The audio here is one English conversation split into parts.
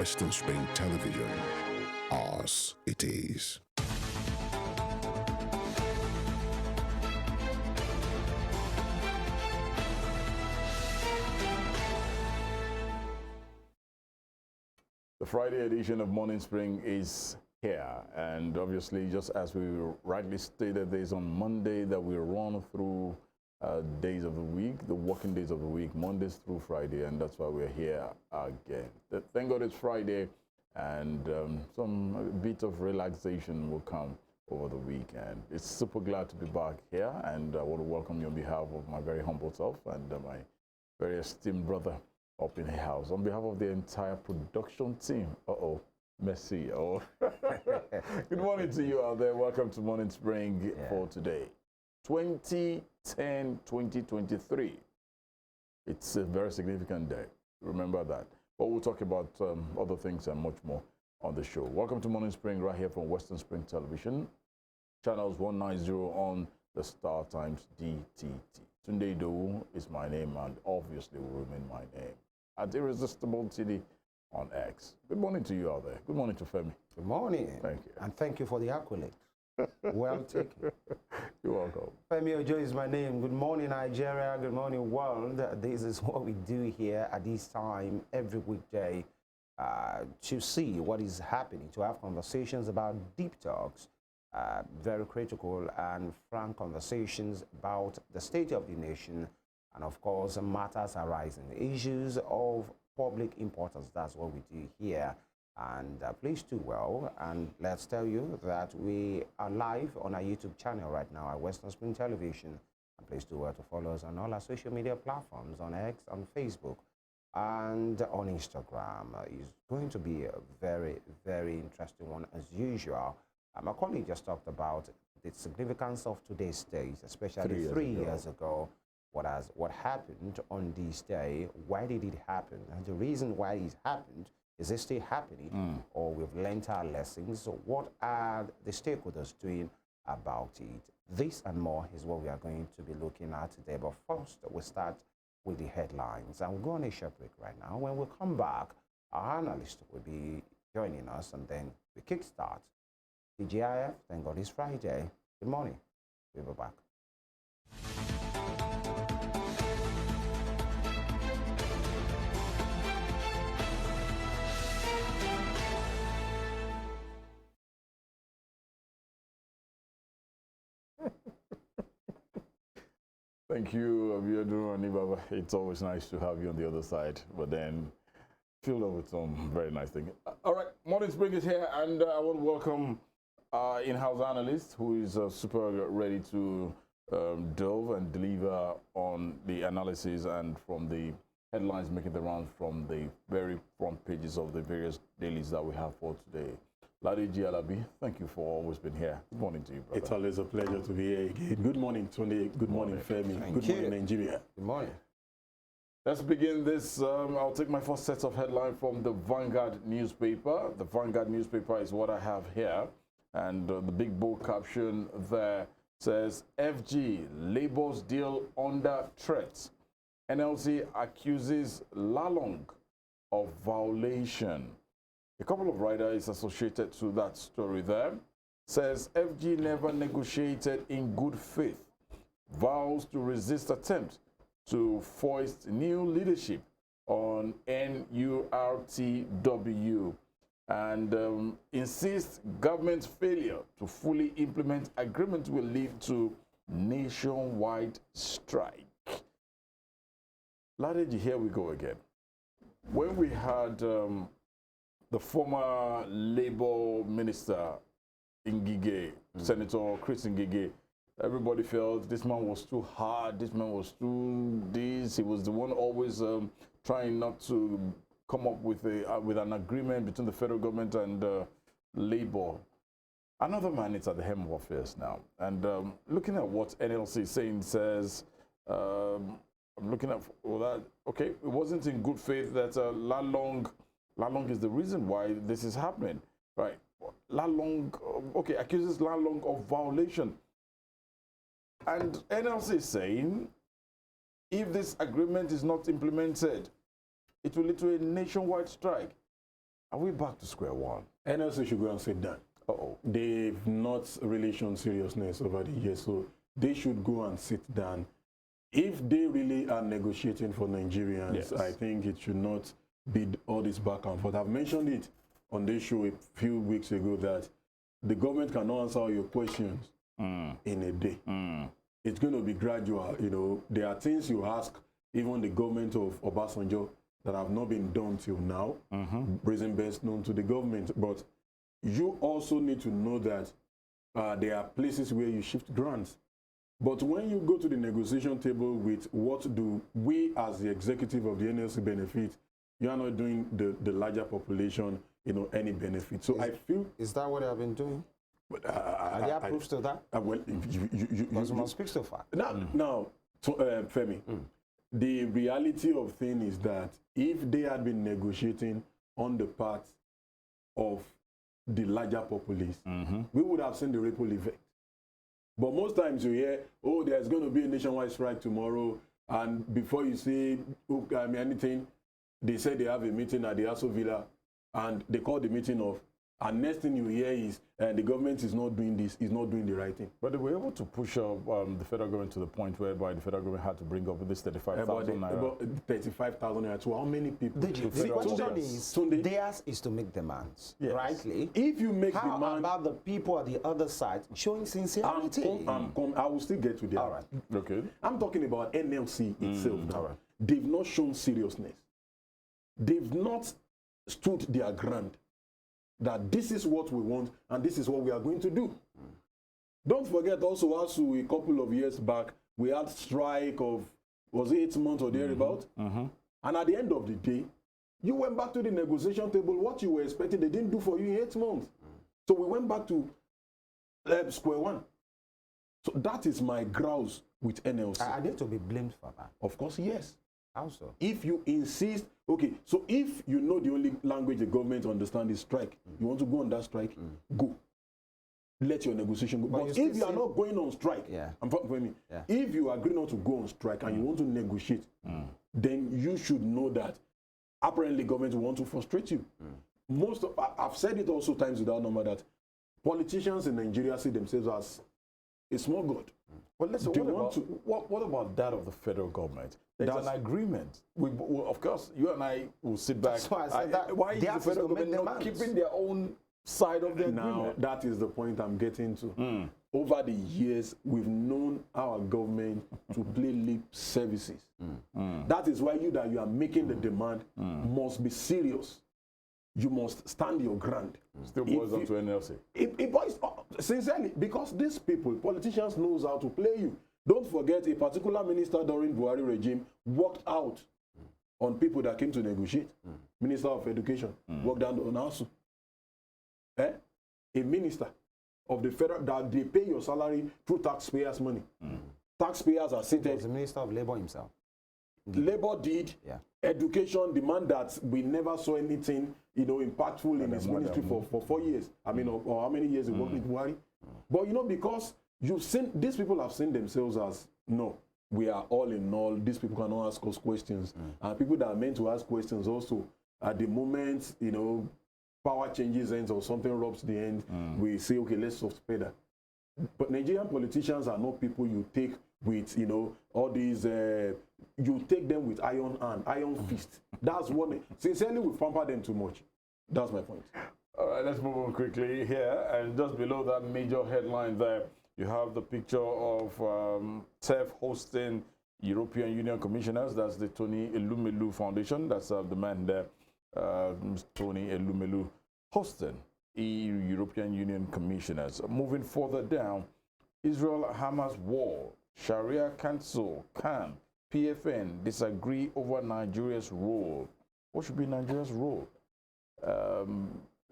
Western Spring Television. Ours it is. The Friday edition of Morning Spring is here, and obviously, just as we rightly stated, this on Monday that we run through days of the week, the working days of the week, Mondays through Friday, and that's why we're here again. Thank God it's Friday, and some bit of relaxation will come over the weekend. It's super glad to be back here, and I want to welcome you on behalf of my very humble self and my very esteemed brother up in the house. On behalf of the entire production team, Messi. Good morning to you out there. Welcome to Morning Spring for today. 2010-2023. It's a very significant day. Remember that. But we'll talk about other things and much more on the show. Welcome to Morning Spring right here from Western Spring Television. Channels 190 on the Star Times DTT. Tunde IDOWU is my name and obviously will remain my name. At Irresistible TD on X. Good morning to you out there. Good morning to Femi. Good morning. Thank you. And thank you for the accolade. Well taken. You're welcome. Femi Ojo is my name. Good morning, Nigeria. Good morning, world. This is what we do here at this time every weekday to see what is happening, to have conversations about deep talks, very critical and frank conversations about the state of the nation and, of course, matters arising, issues of public importance. That's what we do here. And please do well. And let's tell you that we are live on our YouTube channel right now at Western Spring Television. And please do well to follow us on all our social media platforms, on X, on Facebook, and on Instagram. It's going to be a very, very interesting one as usual. My colleague just talked about the significance of today's date, especially 3 years ago. What happened on this day? Why did it happen? And the reason why it happened, is it still happening, or we've learned our lessons? So what are the stakeholders doing about it? This and more is what we are going to be looking at today. But first, we'll start with the headlines. And we'll go on a short break right now. When we come back, our analyst will be joining us, and then we kickstart the GIF. Thank God it's Friday. Good morning. We'll be back. Thank you, Abiodun and Ibaba. It's always nice to have you on the other side, but then filled up with some very nice things. All right, Morning Spring is here, and I want to welcome our in-house analyst who is super ready to delve and deliver on the analysis and from the headlines making the rounds from the very front pages of the various dailies that we have for today. Ladeji Alabi, thank you for always being here. Good morning to you, brother. It's always a pleasure to be here again. Good morning, Tony. Good morning, Femi. Good morning, Nigeria. Good morning. Let's begin this. I'll take my first set of headlines from the Vanguard newspaper. The Vanguard newspaper is what I have here. And the big bold caption there says, FG, Labour's deal under threat. NLC accuses Lalong of violation. A couple of writers associated to that story there says FG never negotiated in good faith, vows to resist attempt to foist new leadership on NURTW, and insists government's failure to fully implement agreement will lead to nationwide strike. Ladeji, here we go again. When we had the former Labour Minister Ngige, Senator Chris Ngige, everybody felt this man was too hard, this man was too this. He was the one always trying not to come up with an agreement between the federal government and Labour. Another man is at the helm of affairs now. And looking at what NLC is saying, says, I'm looking at that, okay, it wasn't in good faith that Lalong is the reason why this is happening, right? Lalong, okay, accuses Lalong of violation. And NLC is saying, if this agreement is not implemented, it will lead to a nationwide strike. Are we back to square one? NLC should go and sit down. Uh-oh. They've not really shown seriousness over the years, so they should go and sit down. If they really are negotiating for Nigerians, Yes. I think it should not be all this back and forth. I've mentioned it on this show a few weeks ago that the government cannot answer all your questions in a day. It's going to be gradual. You know, there are things you ask even the government of Obasanjo that have not been done till now, reason best known to the government. But you also need to know that there are places where you shift grants. But when you go to the negotiation table with what do we as the executive of the NLC benefit, you are not doing the larger population, you know, any benefit. So I feel... Is that what I've been doing? But, Are there proofs to that? well, You must speak so far. Now, Femi, the reality of thing is that if they had been negotiating on the part of the larger populace, we would have seen the ripple effect. But most times you hear, oh, there's going to be a nationwide strike tomorrow, and before you say anything, they say they have a meeting at the Aso Villa, and they call the meeting off. And next thing you hear is the government is not doing this, is not doing the right thing. But they were able to push up the federal government to the point whereby the federal government had to bring up this 35,000 naira. About 35,000 naira to how many people? The question is, theirs is to make demands, rightly. If you make How demand, about the people at the other side showing sincerity? I will still get to that. All right. Okay. I'm talking about NLC itself now. all right. They've not shown seriousness. They've not stood their ground that this is what we want and this is what we are going to do. Don't forget also, also a couple of years back, we had strike of, was it 8 months or thereabout? And at the end of the day, you went back to the negotiation table. What you were expecting, they didn't do for you in 8 months. So we went back to square one. So that is my grouse with NLC. Are they to be blamed for that? Of course, yes. How so? If you insist, okay, so if you know the only language the government understands is strike, you want to go on that strike, go. Let your negotiation go. But if you are not going on strike, if you agree not to go on strike and you want to negotiate, then you should know that apparently government will want to frustrate you. Most of, I've said it also times without number that politicians in Nigeria see themselves as a small god. Well, listen, what about that of the federal government? There's an agreement. Of course, you and I will sit back. That's why I said that. Why is the federal government not keeping their own side of the agreement? That is the point I'm getting to. Over the years, we've known our government to play lip services. That is why you are making the demand must be serious. You must stand your ground. Still boils down to NLC. It boils sincerely, because these people, politicians, knows how to play you. Don't forget, a particular minister during Buhari regime walked out on people that came to negotiate. Minister of Education walked down on ASU. A minister of the federal, that they pay your salary through taxpayers' money. Taxpayers are seated. He was the Minister of Labor himself. Labor did. Education demand that we never saw anything, you know, impactful in his ministry for 4 years. I mean, or how many years he worked with Buhari. But you know, because you've seen, these people have seen themselves as, no, we are all in all, these people cannot ask us questions. And people that are meant to ask questions also, at the moment, you know, power changes ends or something rubs the end, we say, okay, let's soft pedal. But Nigerian politicians are not people you take with, you know, all these, you take them with iron hand, iron fist. That's what, sincerely, we pamper them too much. That's my point. All right, let's move on quickly here. And just below that major headline there, you have the picture of TEF hosting European Union commissioners. That's the Tony Elumelu Foundation. That's the man there, Tony Elumelu, hosting European Union commissioners. Moving further down, Israel-Hamas war, Sharia Council, CAN, PFN disagree over Nigeria's role. What should be Nigeria's role?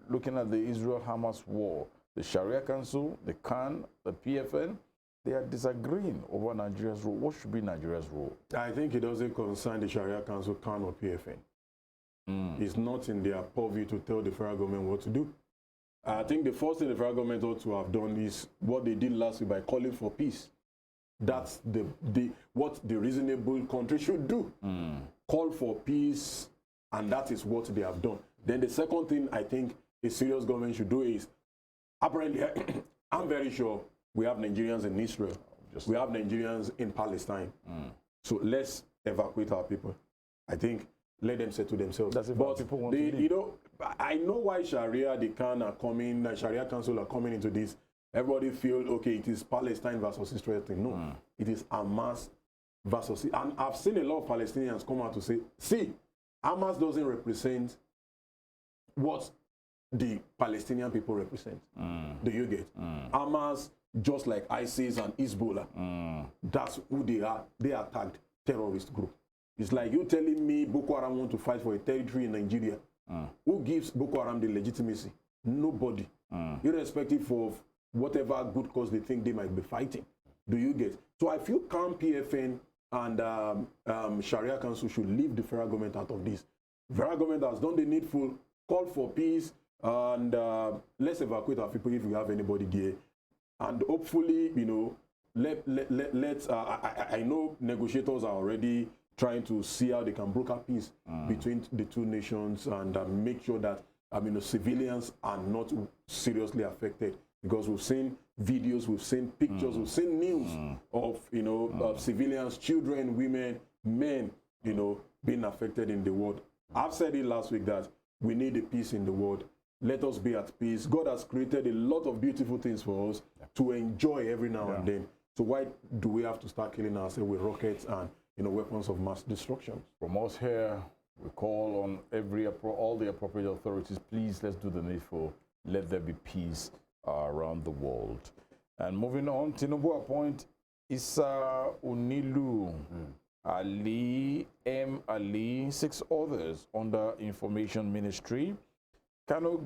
Looking at the Israel-Hamas war, the Sharia Council, the CAN, the PFN, they are disagreeing over Nigeria's role. What should be Nigeria's role? I think it doesn't concern the Sharia Council, CAN, or PFN. It's not in their purview to tell the federal government what to do. I think the first thing the federal government ought to have done is what they did last week by calling for peace. That's what the reasonable country should do. Call for peace, and that is what they have done. Then the second thing I think a serious government should do is, apparently, I'm very sure we have Nigerians in Israel. We have Nigerians in Palestine. So let's evacuate our people. I think let them settle themselves. That's but people want they, to leave. you know, I know why Sharia, the Khan are coming, Sharia Council are coming into this. Everybody feel, okay, it is Palestine versus Israel thing. No, it is Hamas versus, and I've seen a lot of Palestinians come out to say, see, Hamas doesn't represent what the Palestinian people represent. Do you get? Hamas, just like ISIS and Hezbollah, that's who they are. They are tagged terrorist group. It's like you telling me Boko Haram want to fight for a territory in Nigeria. Who gives Boko Haram the legitimacy? Nobody. Irrespective of whatever good cause they think they might be fighting. Do you get? So I feel CAM, PFN, and Sharia Council should leave the federal government out of this. The federal government has done the needful, call for peace, and let's evacuate our people if we have anybody there. And hopefully, you know, let's, I know negotiators are already trying to see how they can broker peace between the two nations and make sure that, the civilians are not seriously affected. Because we've seen videos, we've seen pictures, we've seen news of, of civilians, children, women, men, being affected in the world. I've said it last week that we need a peace in the world. Let us be at peace. God has created a lot of beautiful things for us to enjoy every now and then. So why do we have to start killing ourselves with rockets and weapons of mass destruction? From us here, we call on all the appropriate authorities, please, let's do the needful. Let there be peace around the world. And moving on, Tinubu appoint Issa Unilu, Ali M. Ali, 6 others under Information Ministry. Kano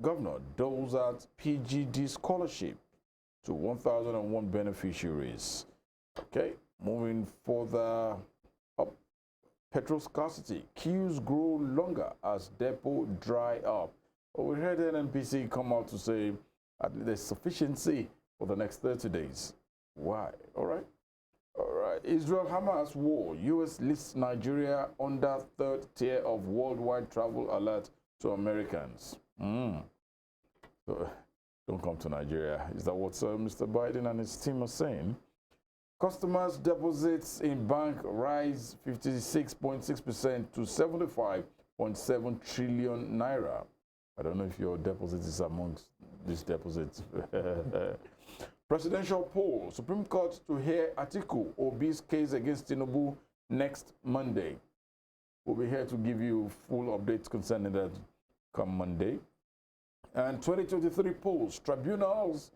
Governor doles out PGD scholarship to 1,001 beneficiaries. Okay, moving further up, petrol scarcity. Queues grow longer as depot dry up. But we heard NNPC come out to say there's sufficiency for the next 30 days. Why? All right. Israel-Hamas war. U.S. lists Nigeria under 3rd tier of worldwide travel alert to Americans. So, don't come to Nigeria. Is that what Mr. Biden and his team are saying? Customers' deposits in bank rise 56.6% to 75.7 trillion naira. I don't know if your deposit is amongst these deposits. Presidential poll. Supreme Court to hear Atiku Obi's case against Tinubu next Monday. We'll be here to give you full updates concerning that come Monday. And 2023 polls. Tribunal's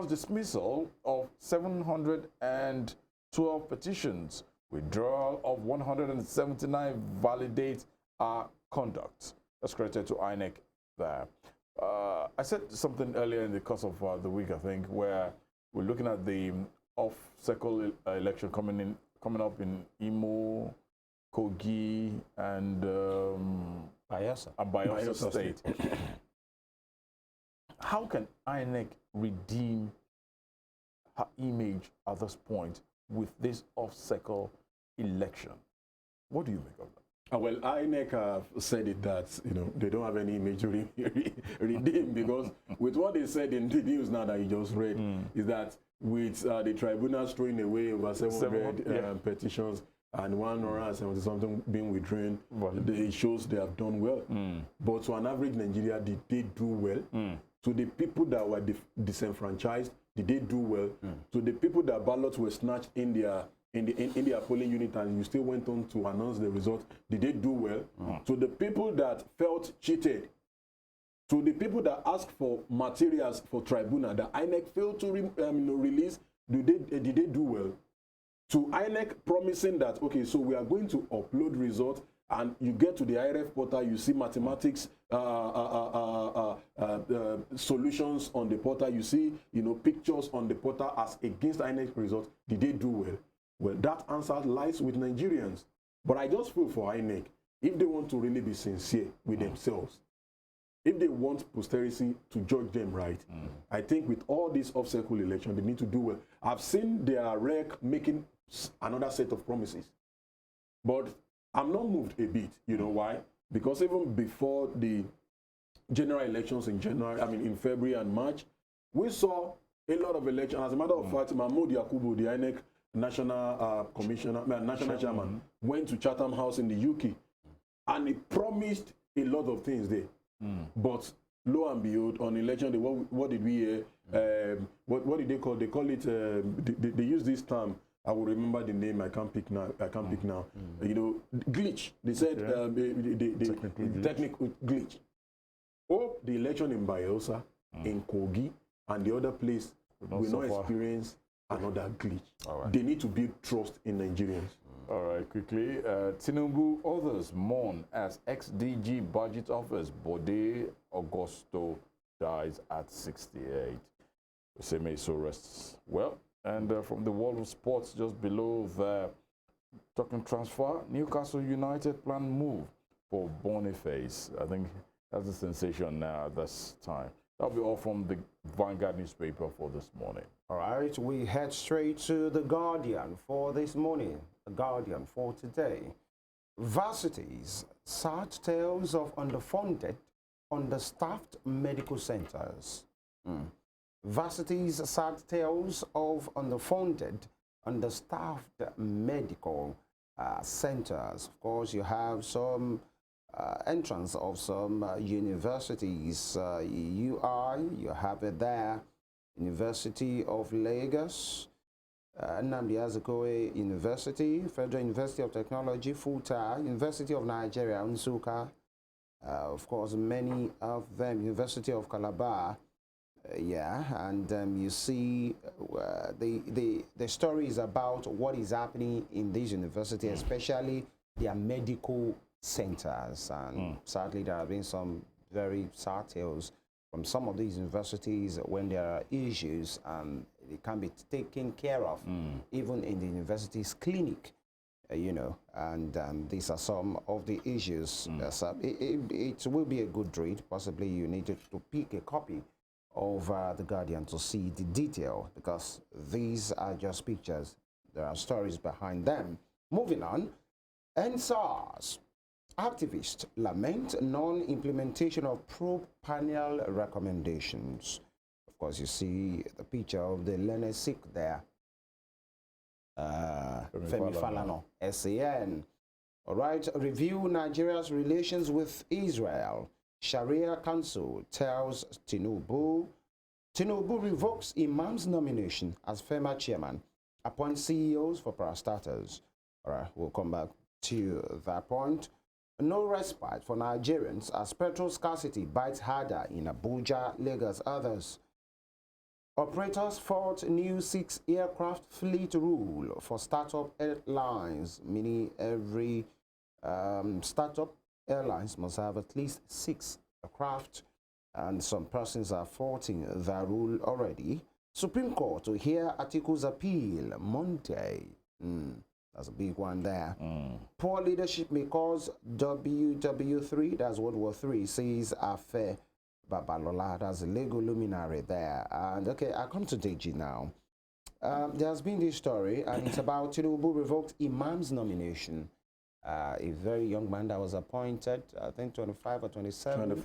dismissal of 712 petitions. Withdrawal of 179 validate our conduct. That's credited to INEC there. I said something earlier in the course of the week, I think, where we're looking at the off-cycle election coming up in Imo, Kogi, and Bayelsa State. How can INEC redeem her image at this point with this off-cycle election? What do you make of that? Well, INEC have said it that they don't have any image to redeem because with what they said in the news now that you just read is that with the tribunals throwing away over 700 petitions and 170 something being withdrawn, it shows they have done well. But to an average Nigeria, did they do well? To the people that were disenfranchised, did they do well? To the people that ballots were snatched in their polling unit and you still went on to announce the result, did they do well? To the people that felt cheated, to the people that asked for materials for tribunal that INEC failed to release, did they do well? To INEC promising that, okay, so we are going to upload results, and you get to the IRF portal, you see mathematics solutions on the portal, you see pictures on the portal as against INEC results, did they do well? Well, that answer lies with Nigerians. But I just feel for INEC, if they want to really be sincere with themselves, if they want posterity to judge them right, I think with all these off-cycle elections, they need to do well. I've seen their rec making another set of promises. But I'm not moved a bit. You know why? because even before the general elections in January, I mean in February and March, we saw a lot of elections. As a matter of fact, Mahmoud Yakubu, the INEC national national chairman, went to Chatham House in the UK, and he promised a lot of things there. But lo and behold, on election day, what did we hear? What did they call? They call it. They use this term. I will remember the name. I can't pick now. You know, glitch. They said technical glitch. Oh, the election in Bayelsa, in Kogi, and the other place will not experience another glitch. They need to build trust in Nigerians. All right, quickly. Tinubu, others mourn as ex-DG budget office Bode Augusto dies at 68. We say may so rests well. And from the world of sports, just below there, talking transfer, Newcastle United plan move for Boniface. I think that's the sensation now at this time. That'll be all from the Vanguard newspaper for this morning. All right, we head straight to The Guardian for this morning. The Guardian for today. Varsities, sad tales of underfunded, understaffed medical centers. Varsities, sad tales of underfunded, understaffed medical centers. Of course, you have some entrance of some universities. UI, you have it there. University of Lagos, Nnamdi Azikiwe University, Federal University of Technology, FUTA, University of Nigeria, Nsukka, of course, many of them, University of Calabar, and you see the story is about what is happening in these universities, especially their medical centers, and sadly there have been some very sad tales from some of these universities when there are issues and it can be taken care of, even in the university's clinic, you know, and these are some of the issues. So it will be a good read. Possibly you need to pick a copy of The Guardian to see the detail, because these are just pictures. There are stories behind them. Moving on, ENDSARS. Activists lament non-implementation of probe panel recommendations. Of course, you see the picture of the learned Sikh there. Femi Falana, SAN. All right, review Nigeria's relations with Israel. Sharia Council tells Tinubu. Tinubu revokes Imam's nomination as FEMI chairman. Appoints CEOs for parastatals. All right, we'll come back to that point. No respite for Nigerians as petrol scarcity bites harder in Abuja, Lagos, others. Operators fought new 6-aircraft fleet rule for startup airlines, meaning every startup airlines must have at least 6 aircraft, and some persons are faulting that rule already. Supreme Court to hear Atiku's appeal Monday. That's a big one there. Poor leadership may cause WW3, that's World War III, says Afe Babalola, that's a legal luminary there. And okay, I come to Deji now. There has been this story, and it's about Tinubu revoked Imam's nomination. A very young man that was appointed, I think 25 or 27,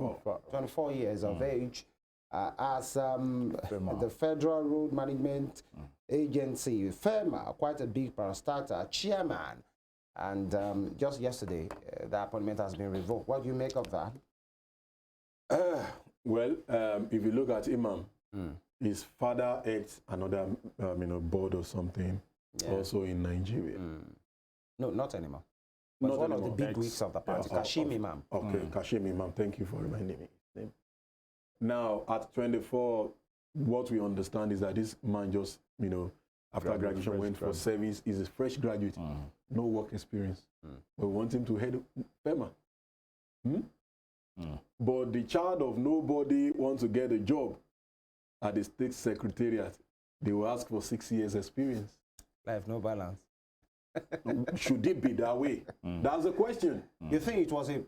24 years of age, as the Federal Road Management Agency, FEMA, quite a big parastatal chairman. And just yesterday, the appointment has been revoked. What do you make of that? Well, if you look at Imam, his father heads another board or something, also in Nigeria. No, not anymore. But one of the big wigs of the party, Kashim Imam. Okay, Kashim Imam, thank you for reminding me. Now, at 24, what we understand is that this man just, after graduation went for service, is a fresh graduate, no work experience. We want him to head FEMA. But the child of nobody wants to get a job at the state secretariat. They will ask for 6 years experience. Life, no balance. Should it be that way? That's the question. You think it was a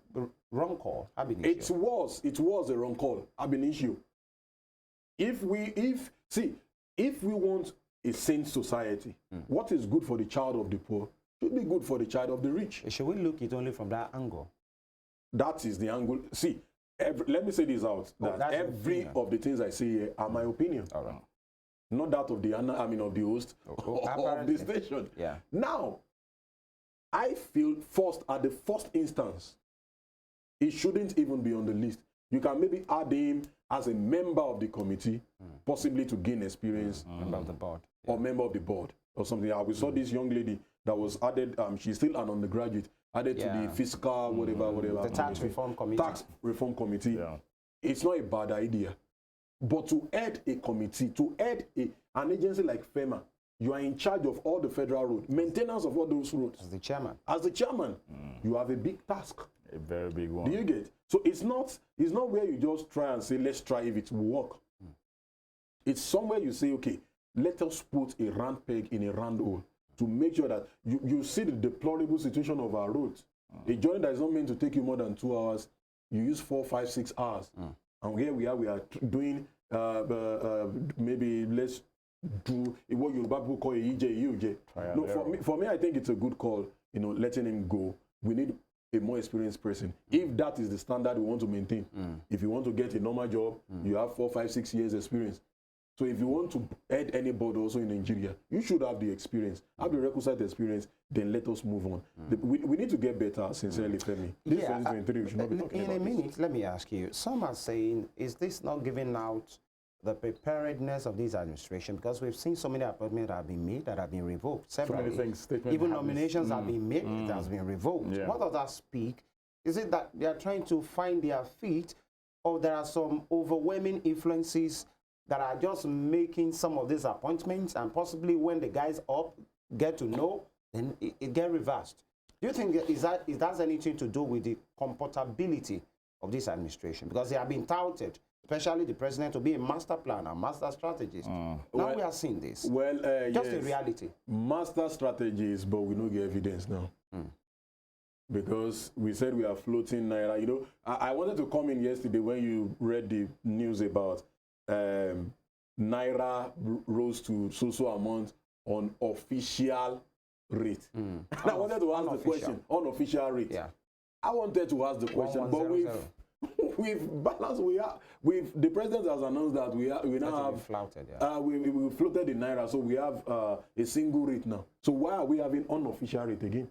wrong call? It was a wrong call. Ab initio. If we want a sane society, what is good for the child of the poor should be good for the child of the rich. Should we look it only from that angle? that is the angle. See, let me say this out. That every of the things I say here are my opinion. All right. Not that of the of the host of the station. Yeah. Now, I feel at the first instance, it shouldn't even be on the list. You can maybe add him as a member of the committee, possibly to gain experience. Member of the board. Or member of the board or something. We saw this young lady that was added, she's still an undergraduate, added to the fiscal, whatever. The tax reform committee. Tax reform committee. Yeah. It's not a bad idea. But to add a committee, to add an agency like FEMA, you are in charge of all the federal roads, maintenance of all those roads. As the chairman. As the chairman, you have a big task. A very big one. Do you get? So it's not where you just try and say, let's try if it will work. It's somewhere you say, okay, let us put a round peg in a round hole to make sure that you see the deplorable situation of our roads. A journey that is not meant to take you more than 2 hours, you use 4, 5, 6 hours. And here we are doing, maybe let's do what Yoruba people call a EJ. No, for me, I think it's a good call, letting him go. We need a more experienced person. If that is the standard we want to maintain. If you want to get a normal job, you have 4, 5, 6 years experience. So if you want to add anybody also in Nigeria, you should have the experience, have the requisite experience, then let us move on. We need to get better, sincerely, Femi. This 2023, we should not be talking about In a minute, let me ask you, some are saying, is this not giving out the preparedness of this administration? Because we've seen so many appointments that have been made that have been revoked. So many things. Even nominations have been made, it has been revoked. Yeah. What does that speak? Is it that they are trying to find their feet, or there are some overwhelming influences that are just making some of these appointments, and possibly when the guys up get to know, then it get reversed? Do you think it has anything to do with the comportability of this administration? Because they have been touted, especially the president, to be a master planner, master strategist. Now we are seeing this. Well, just in reality. Master strategist, but we don't get evidence now. Because we said we are floating Naira. I wanted to come in yesterday when you read the news about Naira rose to so amount on official rate. And I wanted to ask the question, unofficial rate. Yeah. I wanted to ask the question, but we've balanced, the president has announced that we now have flouted, we floated the Naira, so we have a single rate now. So why are we having unofficial rate again?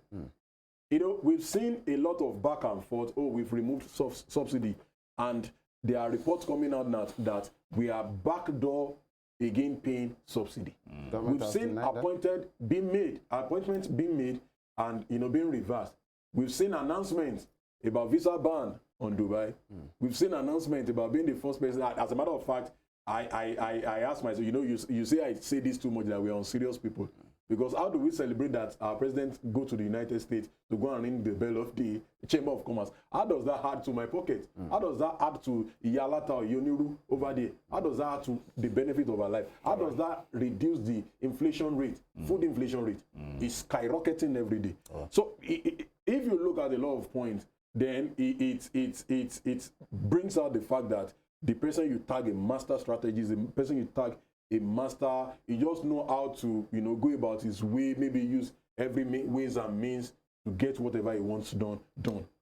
We've seen a lot of back and forth. Oh, we've removed subsidy, and there are reports coming out now that we are backdoor again paying subsidy. We've seen appointments being made and being reversed. We've seen announcements about visa ban on Dubai. We've seen announcements about being the first person. As a matter of fact, I asked myself, you say I say this too much, that we are unserious people. Because how do we celebrate that our president go to the United States to go and ring the bell of the Chamber of Commerce? How does that add to my pocket? How does that add to Iyalata or Yoniru over there? How does that add to the benefit of our life? How does that reduce the inflation rate, food inflation rate? It's skyrocketing every day. So if you look at a lot of points, then it brings out the fact that the person you tag a master strategist, the person you tag a master, he just know how to, go about his way, maybe use every ways and means to get whatever he wants done.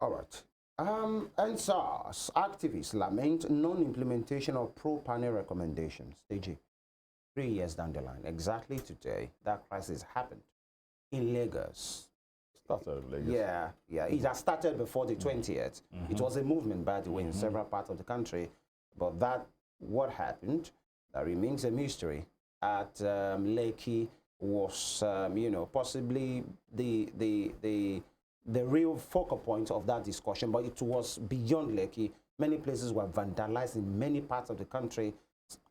All right. ENDSARS activists lament non-implementation of pro-panel recommendations. AJ, 3 years down the line, exactly today, that crisis happened in Lagos. Started in Lagos. Yeah. It has started before the 20th. It was a movement, by the way, in several parts of the country. But what happened, that remains a mystery. At Lekki was, possibly the real focal point of that discussion, but it was beyond Lekki. Many places were vandalized in many parts of the country.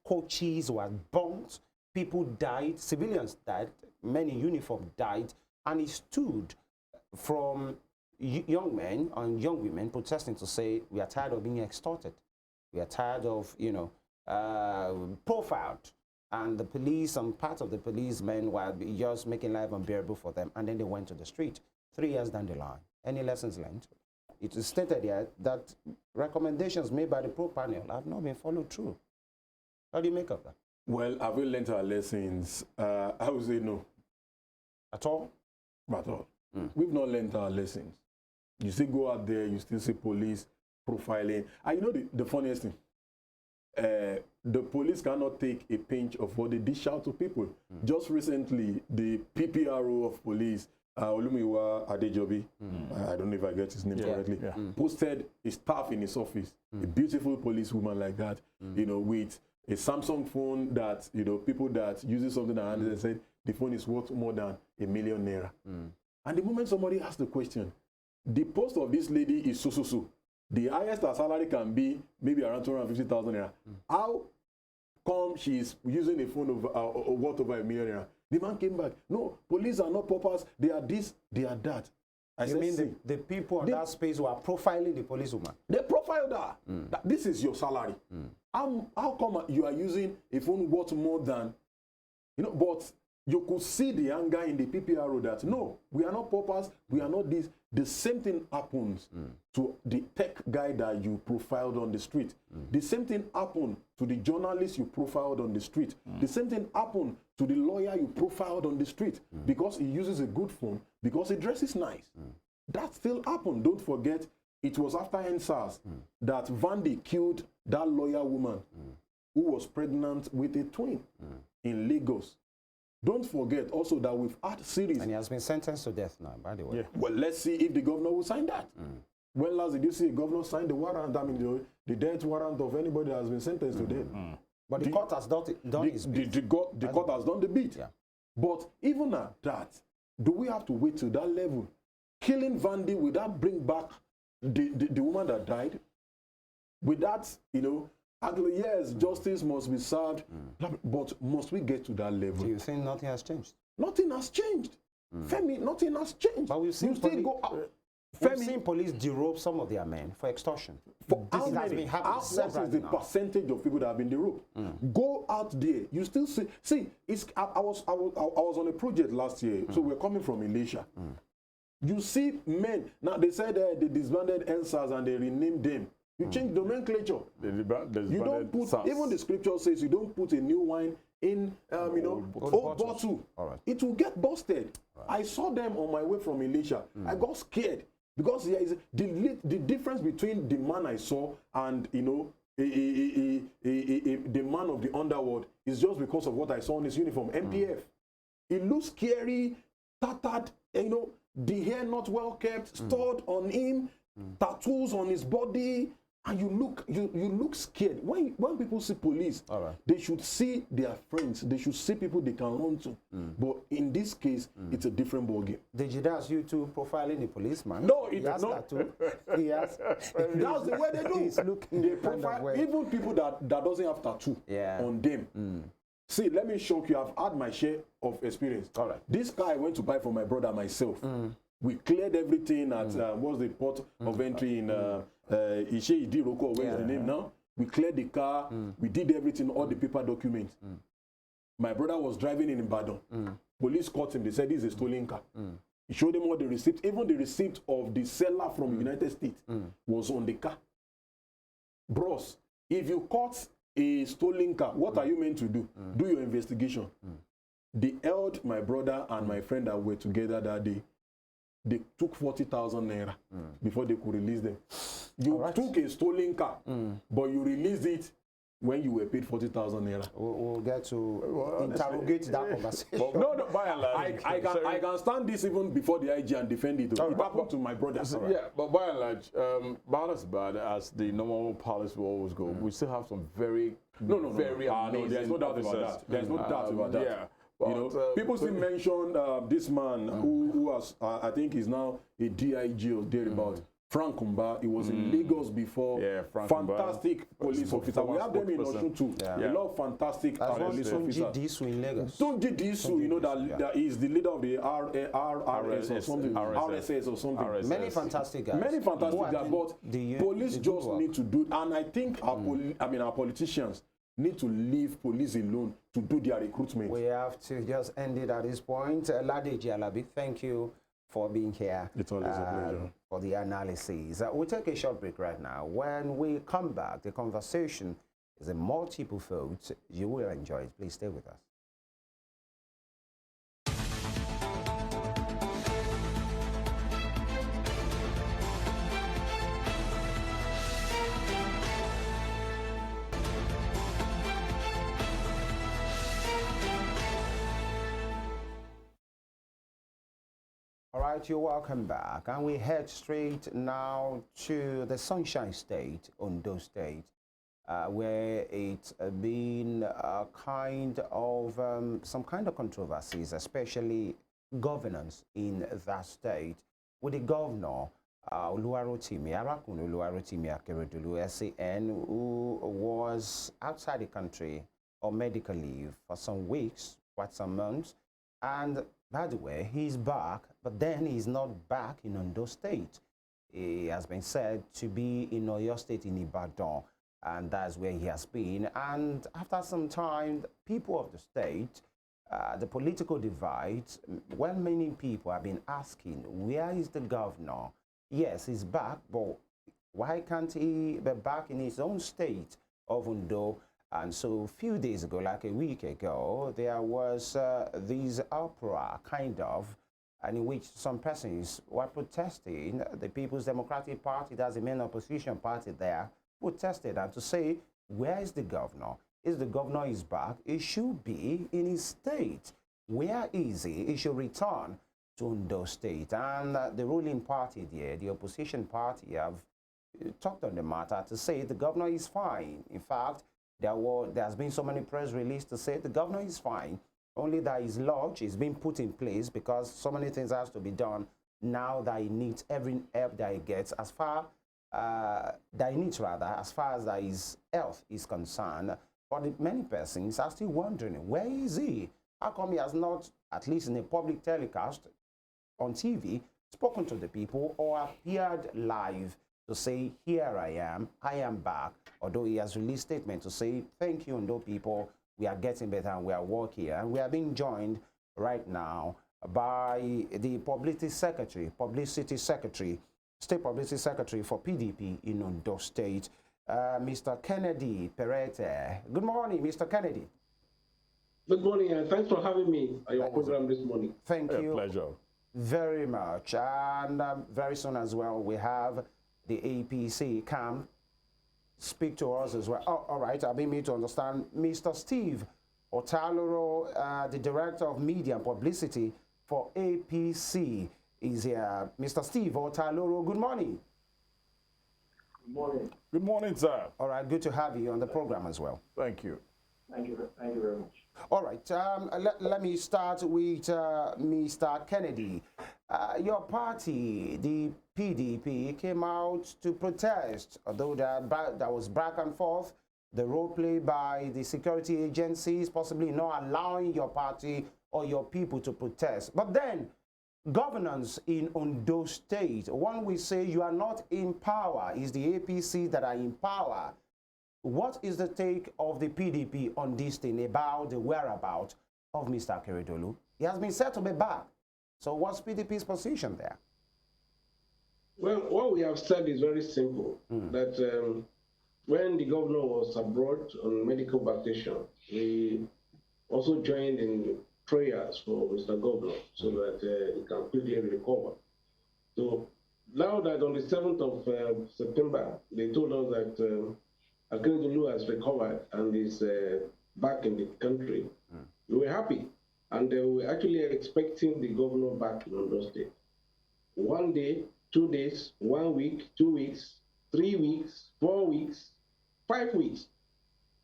Coaches were burnt, people died, civilians died, many uniforms died, and it stood from young men and young women protesting to say, we are tired of being extorted. We are tired of, profiled. And the police and part of the policemen were just making life unbearable for them. And then they went to the street 3 years down the line. Any lessons learned? It is stated here that recommendations made by the pro panel have not been followed through. How do you make of that? Well, have we learned our lessons? I would say no. At all? At all. We've not learned our lessons. You still go out there, you still see police profiling. And you know the funniest thing? The police cannot take a pinch of what they dish out to people. Just recently, the PPRO of police, Olumiwa Adejobi, I don't know if I get his name correctly, posted a staff in his office, a beautiful policewoman like that, you know, with a Samsung phone that, you know, people that uses something and they said the phone is worth more than #1 million. And the moment somebody asks the question, the post of this lady is so. The highest her salary can be maybe around 250,000 naira. How come she is using a phone of worth over #1 million? The man came back. No, police are not paupers. They are this, they are that. You mean the people in that space who are profiling the policewoman? They profiled her. That this is your salary. How come you are using a phone worth more than, you know, but you could see the anger in the PPRO that, no, we are not paupers, we are not this. The same thing happens to the tech guy that you profiled on the street. The same thing happened to the journalist you profiled on the street. The same thing happened to the lawyer you profiled on the street because he uses a good phone, because he dresses nice. That still happened. Don't forget, it was after ENDSARS that Vandy killed that lawyer woman who was pregnant with a twin in Lagos. Don't forget also that we've had series. And he has been sentenced to death now, by the way. Well, let's see if the governor will sign that. When last did you see a governor sign the warrant? I mean, the death warrant of anybody that has been sentenced to death. But the court has done its bit. The court has done the bit. Yeah. But even at that, do we have to wait to that level? Killing Vandy, will that bring back the woman that died? With that, you know, actually, yes, justice must be served, but must we get to that level? Do you think nothing has changed? Nothing has changed. FEMI, nothing has changed. But we've seen We've seen police derobe some of their men for extortion. For how many? What is the percentage of people that have been derobed? Go out there. You still see. I was on a project last year, so we're coming from Elisha. You see men now. They said they disbanded ENDSARS and they renamed them. You change nomenclature. You don't put Sars. Even the scripture says you don't put a new wine in old bottle. Right. It will get busted. Right. I saw them on my way from Elisha. I got scared because there is the difference between the man I saw and the man of the underworld is just because of what I saw on his uniform. MPF. It looks scary, tattered. The hair not well kept, stored on him, tattoos on his body. And you look scared. When people see police, they should see their friends. They should see people they can run to. But in this case, it's a different ballgame. Did you ask you to profiling the policeman? No, he has that too. He has. That's the way they do. He's looking they profile even people that doesn't have tattoo on them. See, let me shock you. I've had my share of experience. This car I went to buy for my brother myself. We cleared everything at what's the port of entry in Ishe Idiroko, where's the name now? We cleared the car, we did everything, all the paper documents. My brother was driving in Ibadan. Police caught him, they said this is a stolen car. He showed them all the receipts, even the receipt of the seller from the United States was on the car. Bros, if you caught a stolen car, what are you meant to do? Do your investigation. They held my brother and my friend that were together that day. They took 40,000 naira before they could release them. You took a stolen car, but you released it when you were paid 40,000 naira. We'll get to interrogate that conversation. No, by and large, I can stand this even before the IG and defend it. It happened to my brother. Yeah, but by and large, bad as bad as the normal policy will always go, we still have some very amazing there's no doubt about that. There's no doubt about that. Yeah. People still mention this man who was, I think, is now a DIG or thereabout. Frank Kumba. He was in Lagos before. Yeah, Frank fantastic Kumba. Police officer. We have them in Osun too. A lot of fantastic police officers. Tunde Disu in Lagos. Tunde Disu, that is the leader of the RRS or something, RSS or something. RSS. Many fantastic guys. Many fantastic guys, but police just need to do. And I think our politicians need to leave police alone to do their recruitment. We have to just end it at this point. Ladeji Alabi, thank you for being here. It's always a pleasure. For the analysis. We'll take a short break right now. When we come back, the conversation is a multiple fold. You will enjoy it. Please stay with us. right, you're welcome back. And we head straight now to the Sunshine State, Ondo State, where it's been kind of some kind of controversies, especially governance in that state, with the governor, Akeredolu, SEN, who was outside the country on medical leave for some weeks, quite some months. And by the way, he's back, but then he's not back in Ondo State. He has been said to be in Oyo State in Ibadan, and that's where he has been. And after some time, people of the state, the political divide, well, many people have been asking, where is the governor? Yes, he's back, but why can't he be back in his own state of Ondo? And so a few days ago, like a week ago, there was this uproar, kind of, and in which some persons were protesting. The People's Democratic Party, that's the main opposition party there, protested and to say, where is the governor? Is the governor is back? He should be in his state. Where is he? He should return to Ondo State. And the ruling party there, the opposition party, have talked on the matter to say the governor is fine. In fact, there's been so many press releases to say the governor is fine, only that his lodge is being put in place because so many things has to be done now that he needs every help that he gets as far as far as that his health is concerned. But many persons are still wondering, where is he? How come he has not, at least in a public telecast on TV, spoken to the people or appeared live to say, here I am back, although he has released a statement to say, thank you, Ondo people, we are getting better and we are working. And we are being joined right now by the Publicity Secretary, State Publicity Secretary for PDP in Ondo State, Mr. KENEDY PERETEI. Good morning, Mr. KENEDY. Good morning, and thanks for having me on your program this morning. Thank you. Pleasure. Very much. And very soon as well, we have the APC camp speak to us as well. Oh, all right, I've been made to understand. Mr. Steve OTALORO, the Director of Media and Publicity for APC, is here. Mr. Steve OTALORO, good morning. Good morning. Good morning, sir. All right, good to have you on the program as well. Thank you. Thank you very much. All right, let me start with Mr. KENEDY. Your party, the PDP, came out to protest, although there was back and forth, the role played by the security agencies, possibly not allowing your party or your people to protest. But then, governance in Ondo State, one will say you are not in power, it's the APC that are in power. What is the take of the PDP on this thing about the whereabouts of Mr. Akeredolu? He has been said to be back. So what's PDP's position there? Well, what we have said is very simple, that when the governor was abroad on medical vacation, we also joined in prayers for Mr. Governor so that he can quickly recover. So now that on the 7th of September, they told us that Akeredolu has recovered and is back in the country, we were happy. And we were actually expecting the governor back in Ondo State. 1 day, 2 days, 1 week, 2 weeks, 3 weeks, 4 weeks, 5 weeks.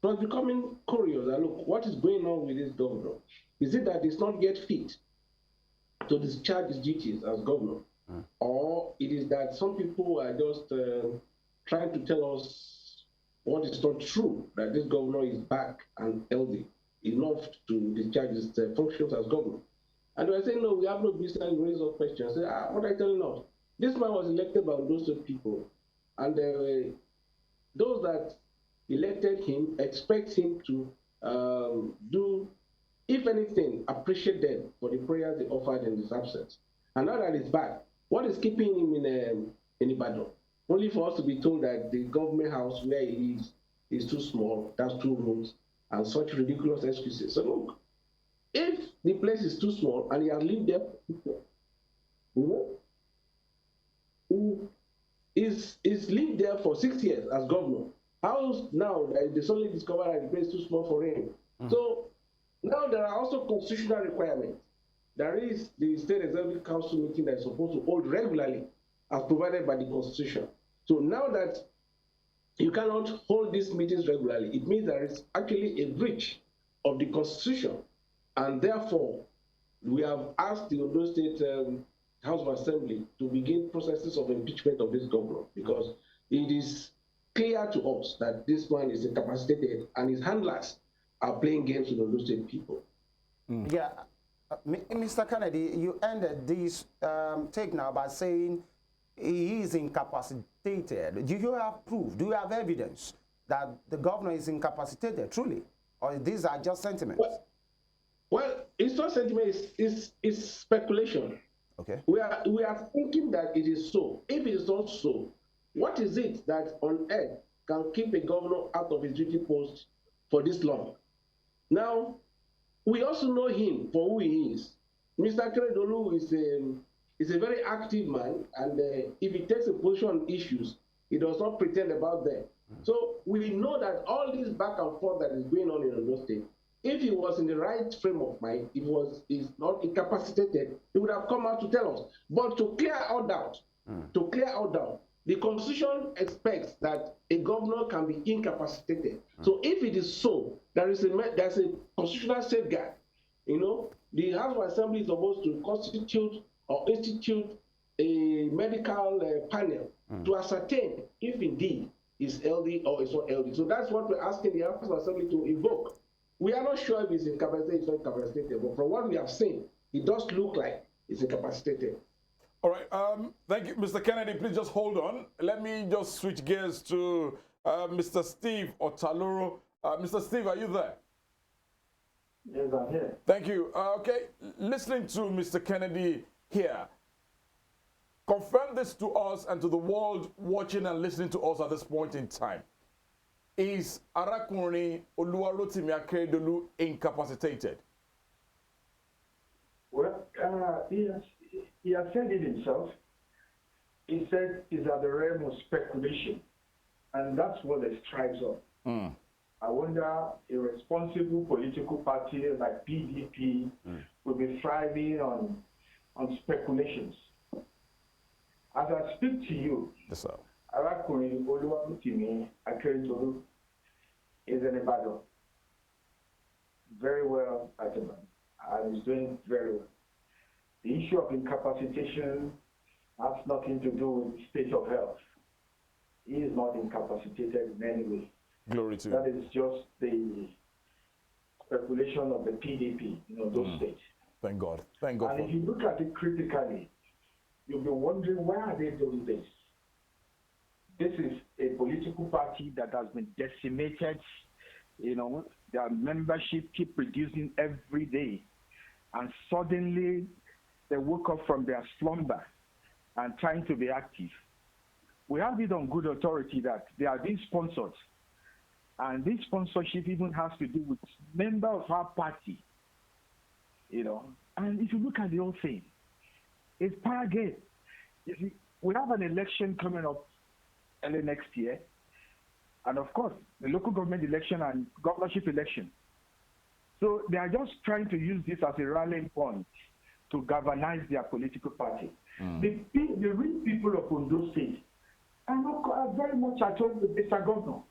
It was becoming curious. Look, what is going on with this governor? Is it that he's not yet fit to discharge his duties as governor? Or it is that some people are just trying to tell us what is not true, that this governor is back and healthy enough to discharge his functions as governor? And they were saying, no, we have no business raise up questions. Say, what are you telling us? This man was elected by those people, and those that elected him expect him to do, if anything, appreciate them for the prayers they offered in his absence. And now that he's back, what is keeping him in Ibadan? Only for us to be told that the government house where he is too small, that's 2 rooms, and such ridiculous excuses. So look, if the place is too small and he has lived there, who is lived there for 6 years as governor, how now they suddenly discover that the place is too small for him? So now there are also constitutional requirements there is the State Executive Council meeting that is supposed to hold regularly as provided by the Constitution. So now that you cannot hold these meetings regularly, it means there is actually a breach of the Constitution. And therefore, we have asked the Ondo State House of Assembly to begin processes of impeachment of this governor, because it is clear to us that this man is incapacitated and his handlers are playing games with the Ondo State people. Yeah, Mr. Kennedy, you ended this take now by saying he is incapacitated. Do you have proof? Do you have evidence that the governor is incapacitated, truly? Or these are just sentiments? Well, it's not sentiment, it's speculation. Okay. We are thinking that it is so. If it is not so, what is it that on earth can keep a governor out of his duty post for this long? Now, we also know him for who he is. Mr. Akeredolu is a very active man, and if he takes a position on issues, he does not pretend about them. So we know that all this back and forth that is going on in Ondo State, if he was in the right frame of mind, if he is not incapacitated, he would have come out to tell us. But to clear all doubt, the Constitution expects that a governor can be incapacitated. So if it is so, there's a constitutional safeguard. You know, the House of Assembly is supposed to constitute or institute a medical panel to ascertain if indeed is LD or is not LD. So that's what we're asking the House of Assembly to invoke. We are not sure if he's incapacitated or not incapacitated, but from what we have seen, it does look like he's incapacitated. All right, thank you, Mr. Kennedy. Please just hold on. Let me just switch gears to Mr. Steve OTALORO. Mr. Steve, are you there? Yes, I'm here. Thank you. Okay, listening to Mr. Kennedy here, confirm this to us and to the world watching and listening to us at this point in time. Is Arakunrin Oluwarotimi Akeredolu incapacitated? Well, he has said it himself. He said it's at the realm of speculation, and that's what it strives on. I wonder a responsible political party like PDP will be thriving on speculations. As I speak to you, Yes, sir. Arakunrin Oluwarotimi Akeredolu is in Ibadan. Very well at Ibadan, and is doing very well. The issue of incapacitation has nothing to do with the state of health. He is not incapacitated in any way. Glory to That is just the speculation of the PDP in those states. Thank God. Thank God. And if you look at it critically, you'll be wondering, why are they doing this? This is a political party that has been decimated. Their membership keep reducing every day. And suddenly they woke up from their slumber and trying to be active. We have it on good authority that they are being sponsored. And this sponsorship even has to do with members of our party. And if you look at the whole thing, it's power game. You see, we have an election coming up early next year. And of course, the local government election and governorship election. So they are just trying to use this as a rallying point to galvanize their political party. The real people of Ondo State are very much at home with Mr. Governor.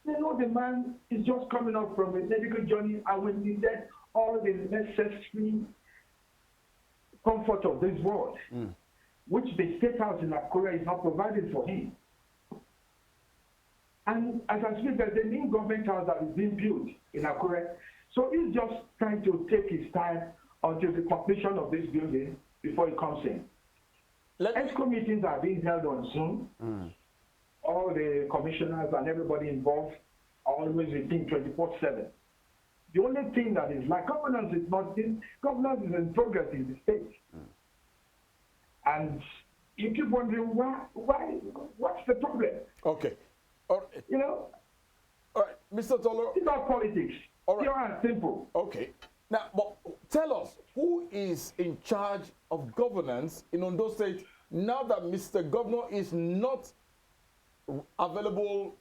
They know the man is just coming up from a medical journey, and when he get all the necessary comfort of this world, which the State House in Akure is not providing for him. And as I speak, there's a new government house that is being built in Akure. So he's just trying to take his time until the completion of this building before he comes in. ESCO meetings are being held on Zoom. All the commissioners and everybody involved are always within 24/7. The only thing that is like governance is not in, governance is in progress in the state. And you keep wondering why, what's the problem? Okay. All right. All right, Mr. Tolo. It's not politics. All right. Pure and simple. Okay. Now, but tell us, who is in charge of governance in Ondo State now that Mr. Governor is not available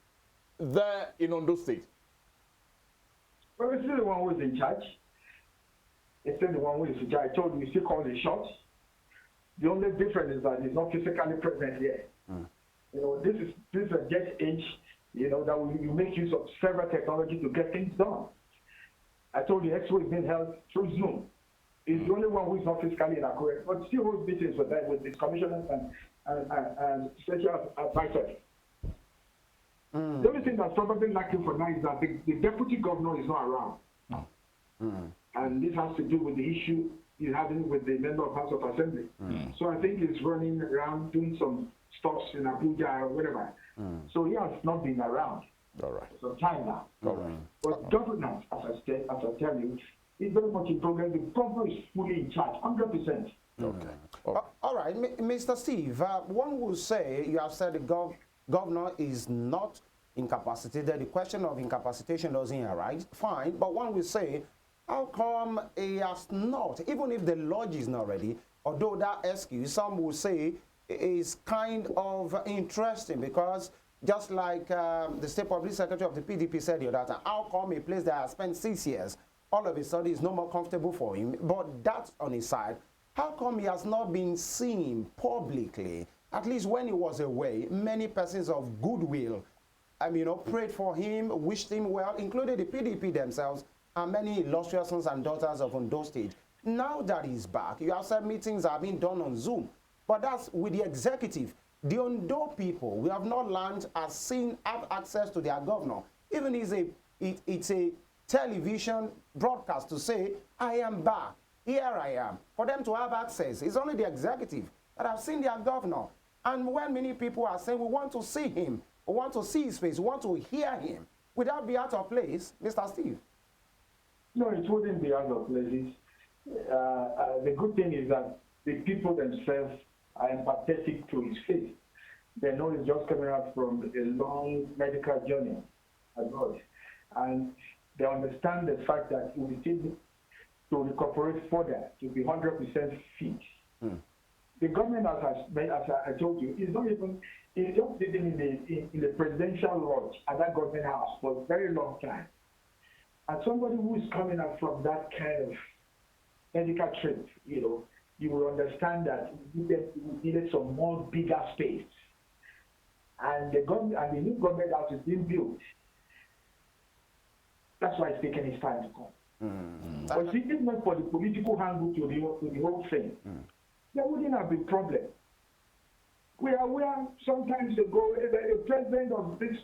there in Ondo State? Well, we're still the one who's in charge. It's still the one who is in charge. I told you, he still calls the shots. The only difference is that he's not physically present here. You know, this is a jet age, you know, that you make use of several technology to get things done. I told you, Expo is being held through Zoom. He's the only one who is not physically in Akure, but still holds meetings with that, with his commissioners and special advisors. The only thing that's probably lacking for now is that the deputy governor is not around. And this has to do with the issue he's having with the member of House of Assembly. So I think he's running around doing some stuff in Abuja or whatever. So he has not been around for some time now. But governance, as I tell you, is very much in progress. The governor is fully in charge, 100%. All right, Mr. Steve, one will say, you have said the governor is not incapacitated. The question of incapacitation doesn't arise. Fine, but one will say, how come he has not, even if the lodge is not ready, although that excuse, some will say, is kind of interesting because just like the State Public Secretary of the PDP said the other time, how come a place that has spent 6 years, all of a sudden is no more comfortable for him? But that's on his side. How come he has not been seen publicly? At least when he was away, many persons of goodwill, prayed for him, wished him well, including the PDP themselves, and many illustrious sons and daughters of Ondo State. Now that he's back, you have said meetings are being done on Zoom, but that's with the executive. The Ondo people, we have not learned, have access to their governor. Even it's a television broadcast to say, I am back, here I am. For them to have access, it's only the executive that have seen their governor. And when many people are saying, we want to see him, we want to see his face, we want to hear him, would that be out of place, Mr. Steve? No, it wouldn't be out of place. The good thing is that the people themselves are empathetic to his face. They know he's just coming out from a long medical journey abroad. And they understand the fact that he will need to recuperate further to be 100% fit. The government, as I told you, is not even, he's just sitting in the presidential lodge at that government house for a very long time. And somebody who is coming out from that kind of medical trip, you will understand that we needed some more bigger space. And the new government house is being built. That's why it's taking his time to come. But see, if not for the political angle to the whole thing, there wouldn't have been problem. We are aware sometimes ago, the president of this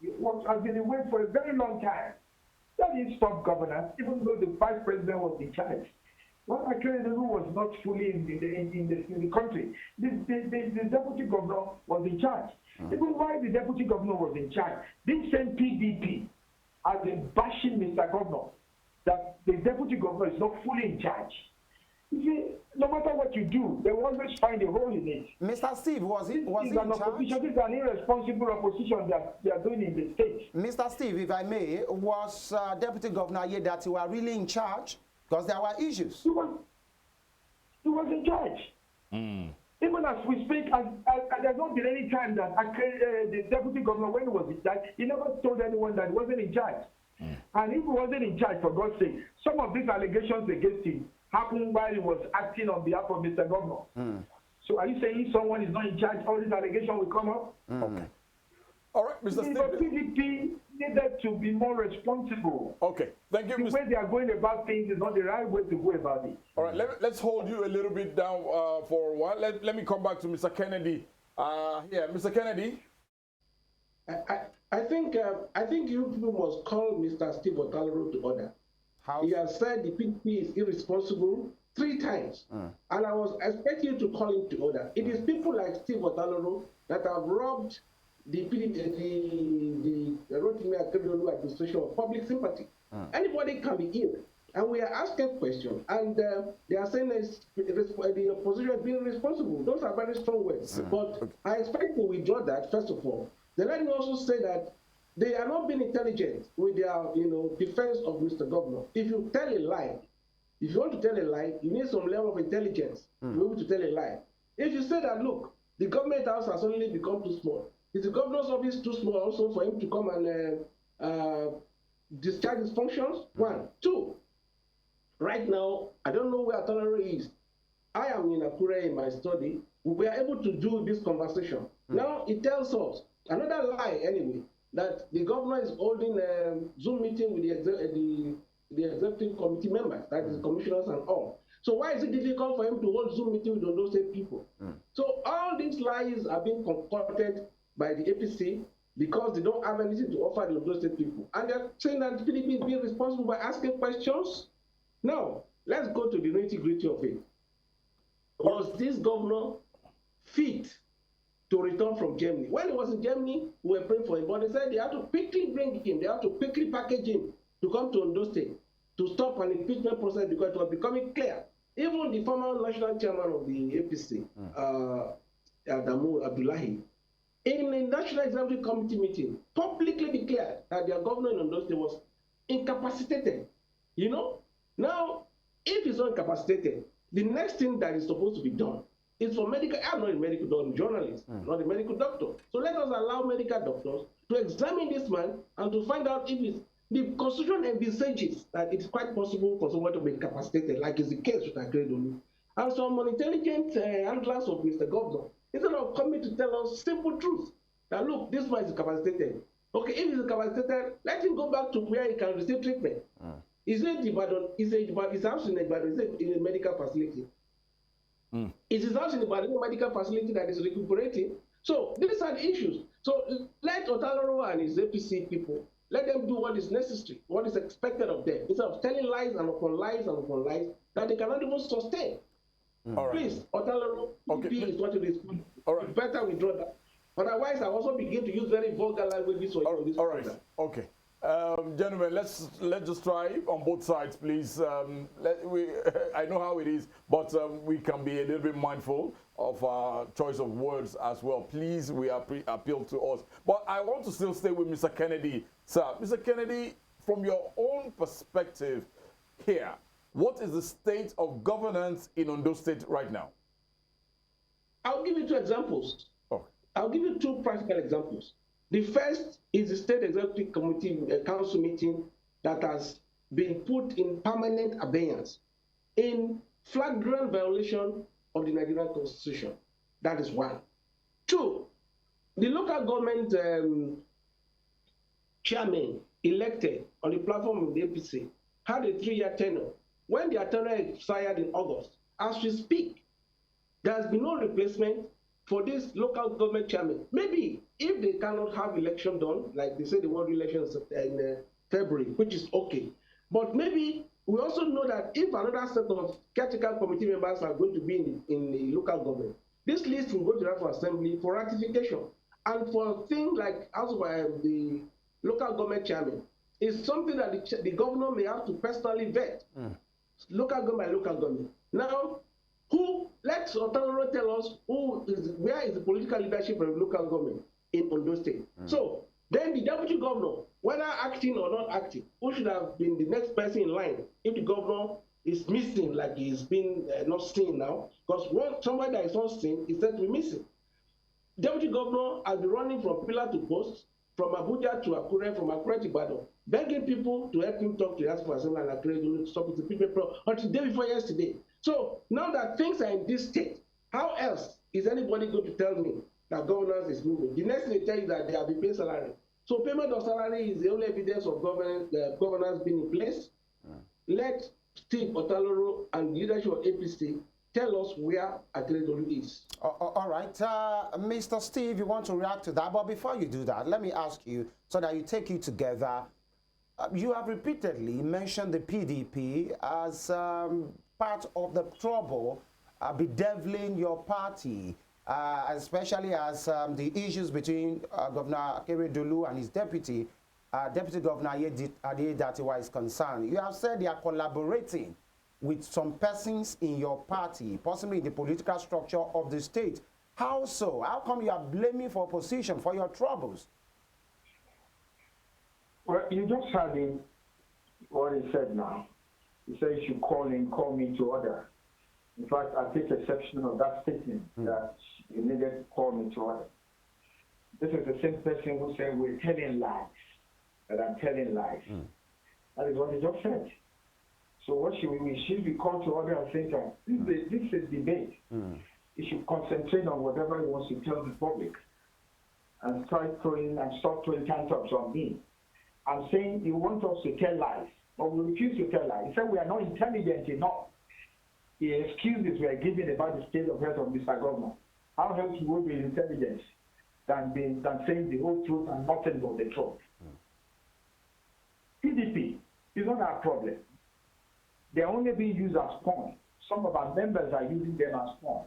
has been away for a very long time. That didn't stop governance, even though the vice president was in charge. Well, Akeredolu was not fully in the country. The deputy governor was in charge. Even while the deputy governor was in charge, this same PDP has been bashing Mr. Governor that the deputy governor is not fully in charge. You see, no matter what you do, they will always find a hole in it. Mr. Steve, was he in charge? This is an irresponsible opposition that they are doing in the state. Mr. Steve, if I may, was Deputy Governor Yedati were really in charge? Because there were issues. He was in charge. Even as we speak, there's not been any time that the deputy governor, when he was in charge, he never told anyone that he wasn't in charge. And if he wasn't in charge, for God's sake, some of these allegations against him happened while he was acting on behalf of Mr. Governor. So are you saying if someone is not in charge, all these allegations will come up? Okay. All right, Mr. Steve. The PDP needed to be more responsible. Okay, thank you, The way they are going about things is not the right way to go about it. All right, let's hold you a little bit down for a while. Let me come back to Mr. Kennedy. Mr. Kennedy. I think you people must call Mr. Steve OTALORO to order. He has said the PDP is irresponsible 3 times, and I was expecting you to call him to order. It is people like Steve OTALORO that have robbed the Rotimi Akeredolu administration of public sympathy. Anybody can be ill, and we are asking questions, and they are saying the opposition is being responsible. Those are very strong words. But I expect to withdraw that, first of all. Then let me also say that they are not being intelligent with their defense of Mr. Governor. If you tell a lie, if you want to tell a lie, you need some level of intelligence to be able to tell a lie. If you say that, look, the government house has suddenly become too small, is the governor's office too small also for him to come and discharge his functions? 1. 2, right now, I don't know where OTALORO is. I am in Akure in my study. We were able to do this conversation. Now it tells us, another lie anyway, that the governor is holding a Zoom meeting with the executive committee members, that is commissioners and all. So why is it difficult for him to hold Zoom meeting with Ondo State people? So all these lies are being concocted by the APC because they don't have anything to offer the Ondo State people. And they're saying that the PDP is being responsible by asking questions. Now, let's go to the nitty-gritty of it. Was this governor fit to return from Germany? When he was in Germany, we were praying for him, but they said they have to quickly bring him, they have to quickly package him to come to Ondo State to stop an impeachment process because it was becoming clear. Even the former national chairman of the APC, Adamu Abdullahi, in the National Executive Committee meeting, publicly declared that their governor in Ondo State was incapacitated. You know? Now, if he's not incapacitated, the next thing that is supposed to be done is for medical, I'm not a medical doctor, journalist, not a medical doctor. So let us allow medical doctors to examine this man and to find out if it's, the Constitution envisages that it's quite possible for someone to be incapacitated, like is the case with Akeredolu. And some intelligent handlers of Mr. Governor, instead of coming to tell us simple truth, that look, this man is incapacitated. Okay, if he's incapacitated, let him go back to where he can receive treatment. Is it Ibadan? Is his house in Ibadan? Is it in a medical facility? Is his house in Ibadan a medical facility that is recuperating? So these are the issues. So let OTALORO and his APC people, let them do what is necessary, what is expected of them, instead of telling lies and upon lies and upon lies that they cannot even sustain. Please, OTALORO, is what it is. It's better withdraw that. Otherwise, I also begin to use very vulgar language for this program. Okay. Gentlemen, let's just try on both sides, please. I know how it is, but we can be a little bit mindful of our choice of words as well. Please, we appeal to us. But I want to still stay with Mr. Kennedy. Sir, Mr. Kennedy, from your own perspective here, what is the state of governance in Ondo State right now? I'll give you two examples. I'll give you two practical examples. The first is the State Executive Committee Council meeting that has been put in permanent abeyance in flagrant violation of the Nigerian Constitution. That is one. Two, the local government chairman elected on the platform of the APC had a 3-year tenure. When the tenure expired in August, as we speak, there has been no replacement for this local government chairman. Maybe if they cannot have election done, like they say the word elections in February, which is okay. But maybe we also know that if another set of caretaker committee members are going to be in the local government, this list will go to the National Assembly for ratification. And for things like the local government chairman, is something that the governor may have to personally vet. Local government by local government. Now, let OTALORO tell us where is the political leadership of the local government in Ondo State. So then the deputy governor, whether acting or not acting, who should have been the next person in line if the governor is missing, like he's been not seen now, because somebody that is not seen is said to be missing. Deputy governor has been running from pillar to post, from Abuja to Akure, from Akure to Ibadan, begging people to help him talk to the House of Assembly and Akeredolu to stop it to people until the day before yesterday. So now that things are in this state, how else is anybody going to tell me that governance is moving? The next thing they tell you that they have been paying salary. So payment of salary is the only evidence of governance being in place. Let Steve OTALORO and the leadership of APC tell us where Akeredolu is. All right. Mr. Steve, you want to react to that, but before you do that, let me ask you, so that you take it together, you have repeatedly mentioned the PDP as part of the trouble bedeviling your party, especially as the issues between Governor Akeredolu and his Deputy Governor Adedatewa is concerned. You have said they are collaborating with some persons in your party, possibly in the political structure of the state. How so? How come you are blaming for opposition for your troubles? Well, you just heard him, what he said now. He said you should call me to order. In fact, I take exception of that statement that you needed to call me to order. This is the same person who said we're telling lies, that I'm telling lies. That is what he just said. So what we should be called to order and say that this is debate. He should concentrate on whatever he wants to tell the public and stop throwing tantrums on me. I'm saying he wants us to tell lies, but we refuse to tell lies. He said we are not intelligent enough. The excuses we are giving about the state of health of Mr. Governor. How else would we be intelligent than saying the whole truth and nothing but the truth? PDP is not our problem. They're only being used as pawn. Some of our members are using them as pawn.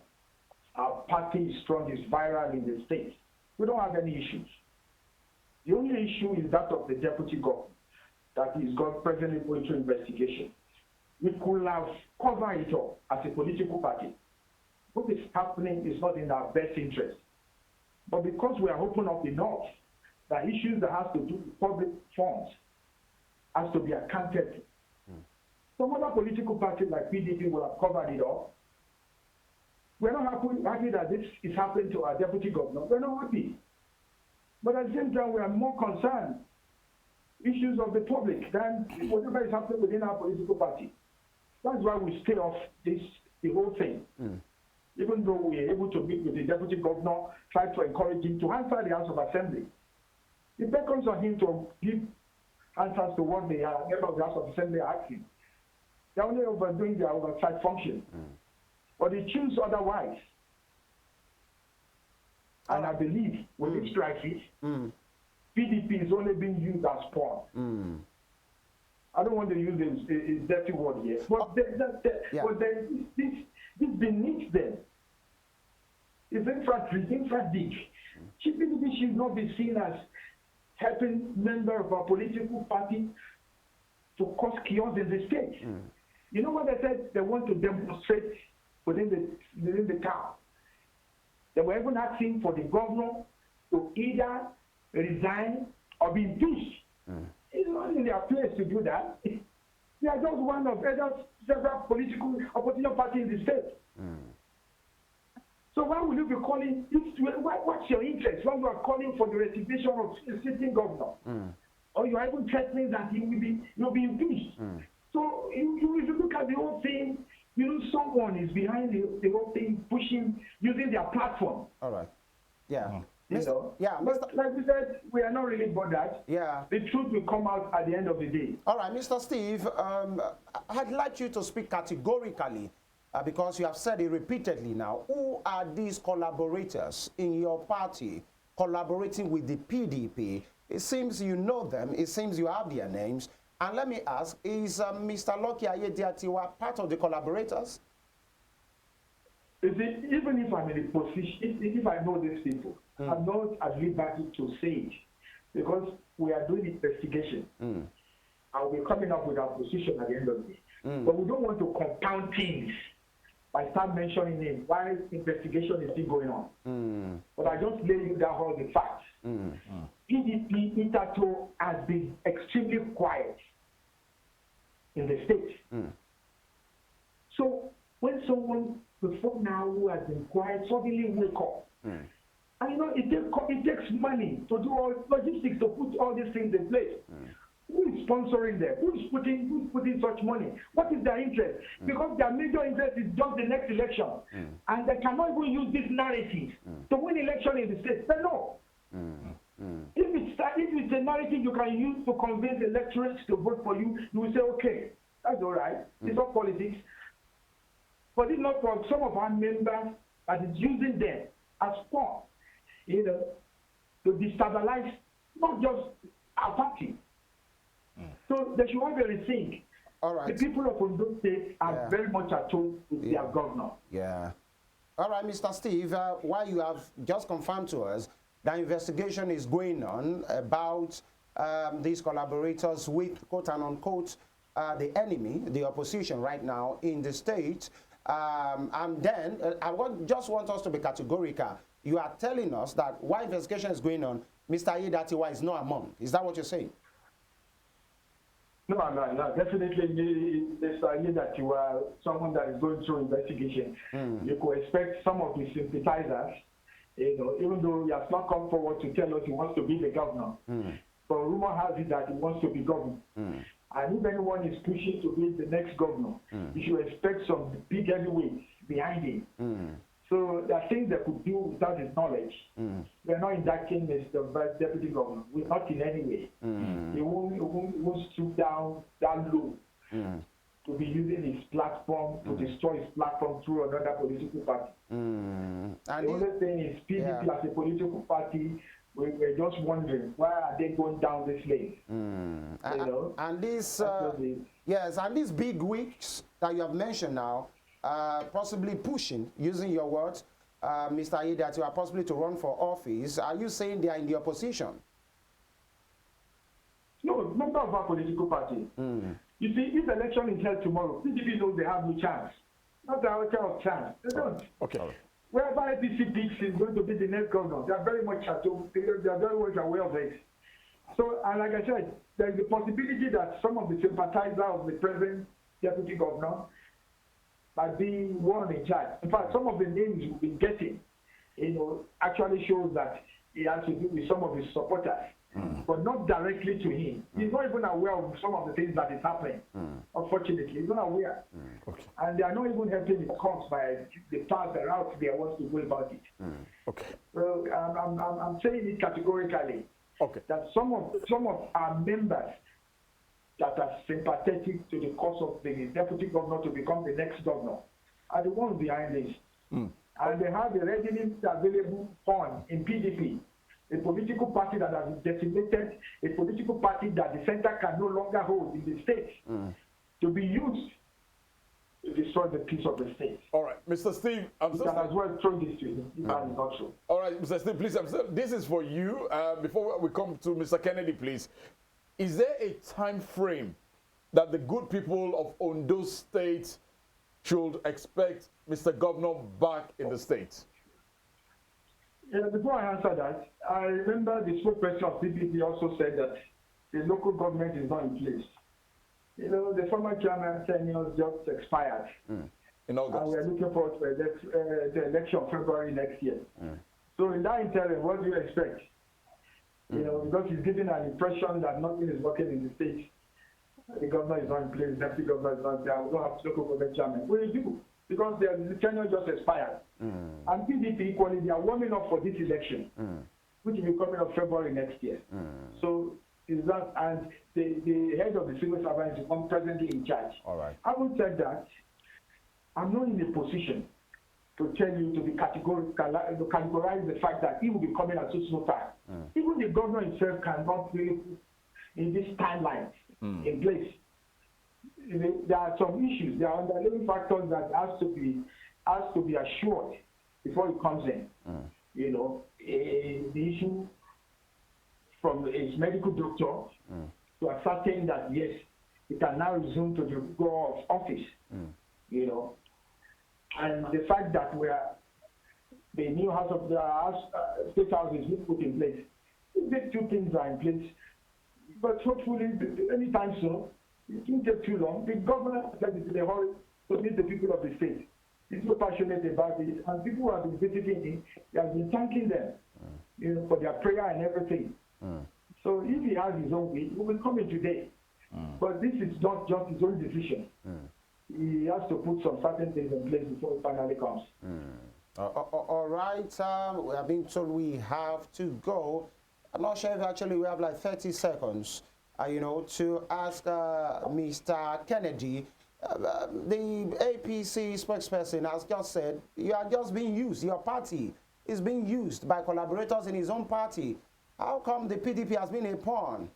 Our party is strong, is viral in the state. We don't have any issues. The only issue is that of the deputy governor that is presently going through investigation. We could have covered it all as a political party. What is happening is not in our best interest. But because we are open up enough, that issues that have to do with public funds has to be accounted to. Some other political parties like PDP will have covered it all. We're not happy that this is happening to our deputy governor. We're not happy. But at the same time, we are more concerned issues of the public than whatever is happening within our political party. That's why we stay off the whole thing. Even though we are able to meet with the deputy governor, try to encourage him to answer the House of Assembly. It beckons on him to give answers to what the members of the House of Assembly are asking. They're only overdoing their oversight function. But they choose otherwise. And I believe with this crisis, PDP is only being used as pawn. I don't want to use a dirty word here, but this beneath them is infantry, infra-dig. PDP should not be seen as helping members of our political party to cause chaos in the state. You know what they said? They want to demonstrate within the town. They were even asking for the governor to either resign or be impeached. It's not in their place to do that. They are just one of several political opposition parties in the state. So why will you be calling? What's your interest when you are calling for the resignation of a sitting governor? Or you are even threatening that he will be impeached. So if you look at the whole thing, you know, someone is behind the whole thing, pushing, using their platform. All right. Yeah. You know? Yeah. But like we said, we are not really bothered. Yeah. The truth will come out at the end of the day. All right, Mr. Steve, I'd like you to speak categorically because you have said it repeatedly now. Who are these collaborators in your party collaborating with the PDP? It seems you know them. It seems you have their names. And let me ask, is Mr. Lucky Ayediatiwa part of the collaborators? Even if I'm in a position, if I know these people, I'm not at liberty to say it because we are doing investigation and we're coming up with our position at the end of the day. But we don't want to compound things by start mentioning names while investigation is still going on. But I just lay you down all the facts. PDP Itato has been extremely quiet in the state. So when someone before now who has been quiet suddenly wake up, and you know it takes money to do all logistics to put all these things in place. Who is sponsoring them? Who's putting such money? What is their interest? Because their major interest is just the next election, and they cannot even use this narrative to win election in the state. They know. If it's a narrative you can use to convince electorates to vote for you, you will say, okay, that's all right. It's not politics. But it's not for some of our members that is using them as pawn, you know, to destabilize not just our party. So they should have a rethink. All right. The people of Ondo State are very much at home with their governor. Yeah. All right, Mr. Steve, while you have just confirmed to us that investigation is going on about these collaborators with, quote and unquote, the enemy, the opposition right now in the state, and then I just want us to be categorical. You are telling us that while investigation is going on, Mr. Ayediatiwa is not among. Is that what you're saying? No. Definitely, Mr. Ayediatiwa, someone that is going through investigation. You could expect some of his sympathizers, you know, even though he has not come forward to tell us he wants to be the governor. But rumor has it that he wants to be governor. And if anyone is pushing to be the next governor, you should expect some big heavyweights behind him. So there are things they could do without his knowledge. We're not indicting Mr. Vice Deputy Governor. We're not in any way. He won't stoop down that low to be using his platform to destroy his platform through another political party. And the only thing is PDP as a political party, we're just wondering, why are they going down this lane? You know? And these, yes, and these big wigs that you have mentioned now, possibly pushing, using your words, Mr. Ayi, that you are possibly to run for office. Are you saying they are in the opposition? No, not of our political party. You see, if the election is held tomorrow, PDP knows they have no chance. Not our chance. They don't. Okay. Wherever APC picks is going to be the next governor, they are very much aware of it. So, and like I said, there is the possibility that some of the sympathizers of the present deputy governor might be one in charge. In fact, some of the names we've been getting, you know, actually shows that he has to do with some of his supporters, but not directly to him. He's not even aware of some of the things that is happening. Unfortunately, he's not aware. Okay. And they are not even helping his cause by the path, the route they want to go about it. Okay. So I'm saying it categorically. Okay. That some of our members that are sympathetic to the cause of the deputy governor to become the next governor are the ones behind this. And they have the readily available fund in PDP, a political party that has been decimated, a political party that the center can no longer hold in the state, to be used to destroy the peace of the state. All right, Mr. Steve, you can as well throw this to him, if that is not true. All right, Mr. Steve, please, this is for you. Before we come to Mr. Kennedy, please. Is there a time frame that the good people of Ondo State should expect Mr. Governor back in the state? Yeah, before I answer that, I remember the spokesperson of PDP also said that the local government is not in place. You know, the former chairman tenure just expired. In August. And we're looking forward to the election February next year. So in that interim, what do you expect? You know, because he's giving an impression that nothing is working in the state. The governor is not in place, the deputy governor is not there, we don't have local government chairman. We do, because the tenure just expired. And PDP equally, they are warming up for this election, which will be coming up February next year. So is that, and the head of the civil servant is presently in charge. All right. Having said that, I'm not in a position to tell you to be categorize the fact that he will be coming at no time. Even the governor himself cannot really put in this timeline in place. You know, there are some issues, there are underlying factors that has to be assured before he comes in. You know, the issue from his medical doctor to ascertain that yes, he can now resume to the go of office. You know, and the fact that the new House of the State House is put in place. These two things are in place, but hopefully, anytime soon, it won't take too long. The governor said it's in a hurry to meet the people of the state. He's so passionate about it, and people who have been visiting him, he has been thanking them, you know, for their prayer and everything. So if he has his own way, he will come in today. But this is not just his own decision. He has to put some certain things in place before it finally comes. All right, we have been told we have to go. I'm not sure if actually we have like 30 seconds, you know, to ask Mr. Kennedy. The APC spokesperson has just said you are just being used. Your party is being used by collaborators in his own party. How come the PDP has been a pawn?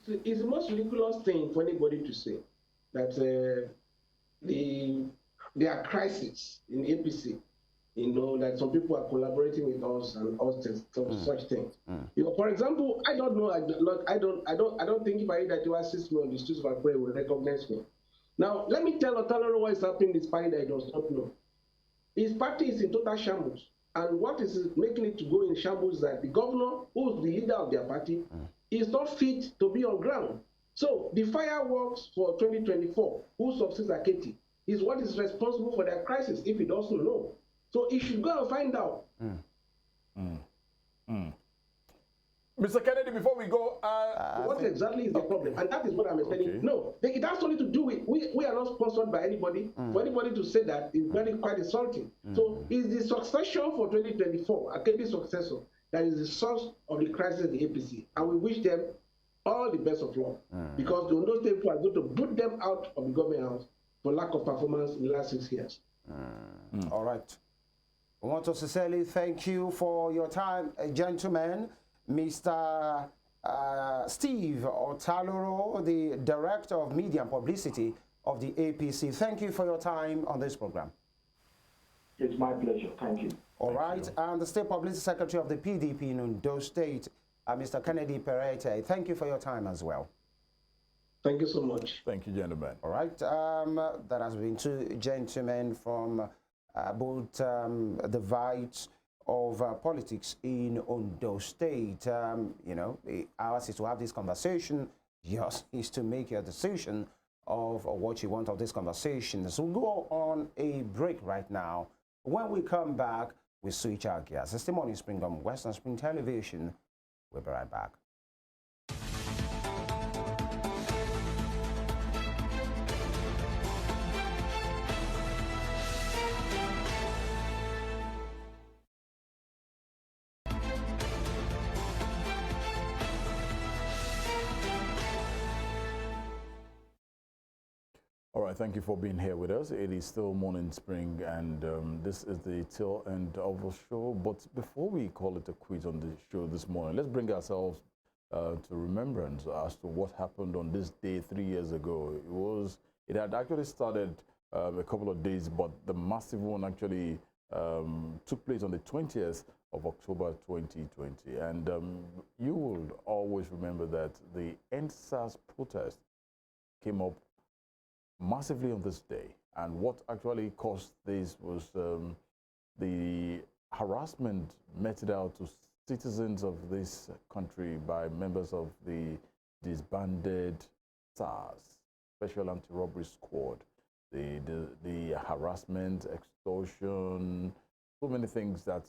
It's the most ridiculous thing for anybody to say that there are crises in APC. You know, that some people are collaborating with us and us such things. You know, for example, I don't know. I don't think if I that you assist me on the streets of Akure will recognize me. Now, let me tell OTALORO what is happening in this party that he does not know. His party is in total shambles, and what is making it to go in shambles is that the governor, who is the leader of their party, is not fit to be on ground. So the fireworks for 2024, who succeeds Akeredolu, is what is responsible for their crisis if he doesn't know. So he should go and find out. Mr. Kennedy, before we go, what exactly is the problem? And that is what I'm saying. Okay. No, it has something to do with, we are not sponsored by anybody. For anybody to say that is very quite insulting. So is the succession for 2024, Akeredu's successor, that is the source of the crisis in the APC. And we wish them all the best of luck. Because the Ondo State people are going to put them out of the government house for lack of performance in the last 6 years. All right. I want to sincerely thank you for your time, gentlemen. Mr. Steve OTALORO, the Director of Media and Publicity of the APC. Thank you for your time on this program. It's my pleasure. Thank you. All right. And the State Publicity Secretary of the PDP in Ondo State, Mr. KENEDY PERETEI. Thank you for your time as well. Thank you so much. thank you, gentlemen. All right. That has been two gentlemen from both the Vites of politics in Ondo State. You know, ours is to have this conversation. Yours is to make your decision of what you want of this conversation. So we'll go on a break right now. When we come back, we switch our gears. It's the Morning Spring on Western Spring Television. We'll be right back. All right, thank you for being here with us. It is still Morning Spring, and this is the tail end of the show. But before we call it a quit on the show this morning, let's bring ourselves to remembrance as to what happened on this day 3 years ago. It had actually started a couple of days, but the massive one actually took place on the 20th of October 2020. And you will always remember that the ENDSARS protest came up massively on this day, and what actually caused this was the harassment meted out to citizens of this country by members of the disbanded SARS, Special Anti-Robbery Squad. The harassment, extortion, so many things that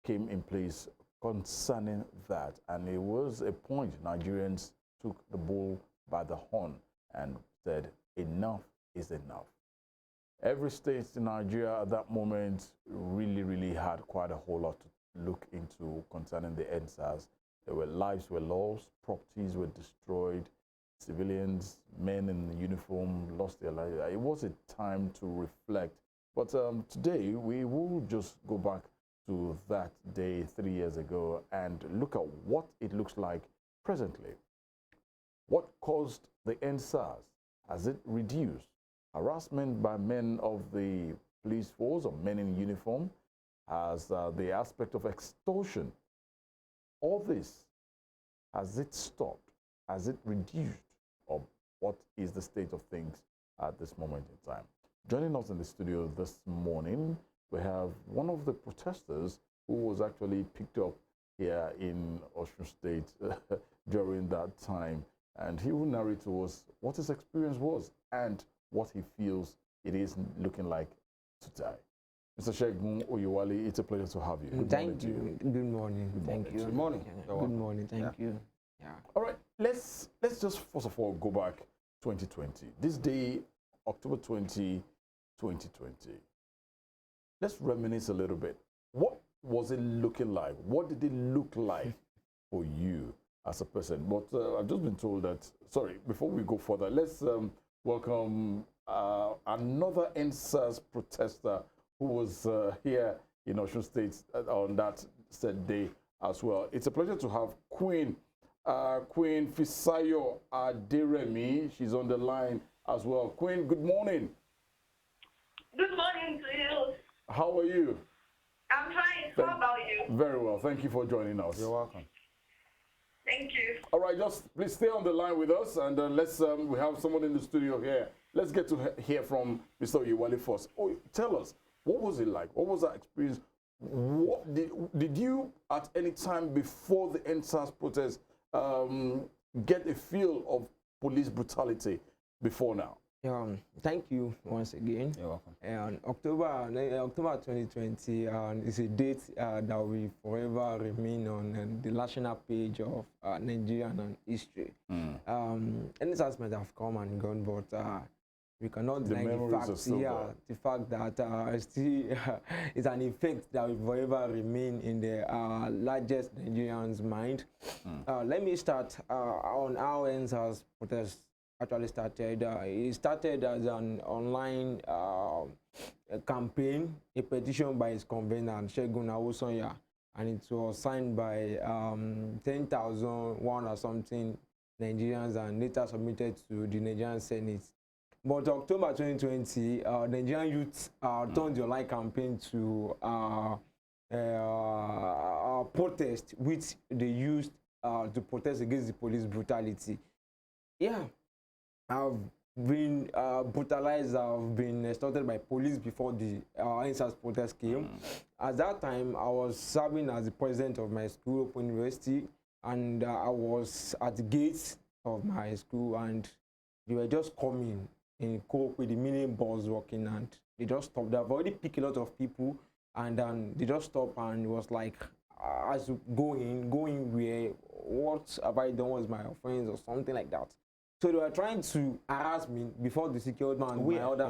came in place concerning that, and it was a point Nigerians took the bull by the horn and said, enough is enough. Every state in Nigeria at that moment really had quite a whole lot to look into concerning the ENDSARS. There were lives were lost, properties were destroyed, civilians, men in uniform lost their lives. It was a time to reflect. But today we will just go back to that day 3 years ago and look at what it looks like presently. What caused the ENDSARS? Has it reduced? Harassment by men of the police force or men in uniform? Has the aspect of extortion? All this, has it stopped? Has it reduced? Or what is the state of things at this moment in time? Joining us in the studio this morning, we have one of the protesters who was actually picked up here in OSUN State during that time. And he will narrate to us what his experience was and what he feels it is looking like today. Mr. SEGUN OYEWALE, it's a pleasure to have you. Thank you. Good morning. Thank you. Good morning. Good morning. Thank you. Yeah. All right, let's just first of all go back 2020. This day, October 20, 2020. Let's reminisce a little bit. What was it looking like? What did it look like for you as a person? But I've just been told that, sorry, before we go further, let's welcome another ENDSARS protester who was here in OSUN State on that said day as well. It's a pleasure to have Queen FISAYO ADEREMI. She's on the line as well. Queen, good morning. Good morning to you. How are you? I'm fine. How about you? Very well. Thank you for joining us. You're welcome. Thank you. All right, just please stay on the line with us, and let's we have someone in the studio here. Let's get to hear from Mr. OYEWALE first. Oh, tell us, what was it like? What was that experience? What did you at any time before the ENDSARS protest get a feel of police brutality before now? Thank you once again. You're welcome. And October 2020 is a date that will forever remain on the national page of Nigerian history. Any might have come and gone, but we cannot deny the fact that still it's an effect that will forever remain in the largest Nigerians' mind. Let me start on how ENDSARS protest actually started. It started as an online campaign, a petition by his convener, SEGUN, and it was signed by 10,001 or something Nigerians and later submitted to the Nigerian Senate. But October 2020, Nigerian youth turned the online campaign to protest, which they used to protest against the police brutality. Yeah. I've been brutalized, I've been extorted by police before the ENDSARS protest came. At that time, I was serving as the president of my school, Open University, and I was at the gates of my school, and they were just coming in cope with the mini bus walking, and they just stopped. They've already picked a lot of people, and then they just stopped, and it was like, as going where, what have I done with my offense or something like that. So they were trying to harass me before the secured man, before the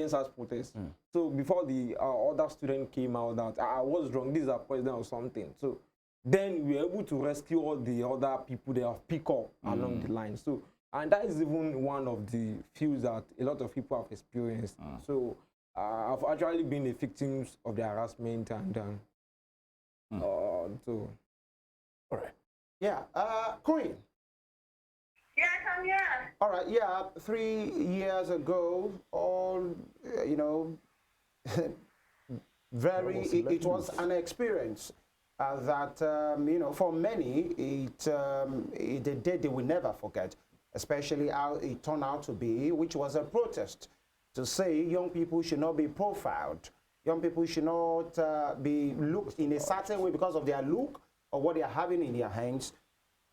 ENDSARS protest. So before the other student came out that I was wrong, this is a president or something. So then we were able to rescue all the other people they have picked up along the line. So, and that is even one of the fears that a lot of people have experienced. So I've actually been a victim of the harassment, and so. All right. Yeah, Queen. Yes, I'm here. All right, yeah, 3 years ago, all, you know, it was an experience that, you know, for many, it's a day they will never forget, especially how it turned out to be, which was a protest to say young people should not be profiled. Young people should not be looked in a certain way because of their look or what they are having in their hands.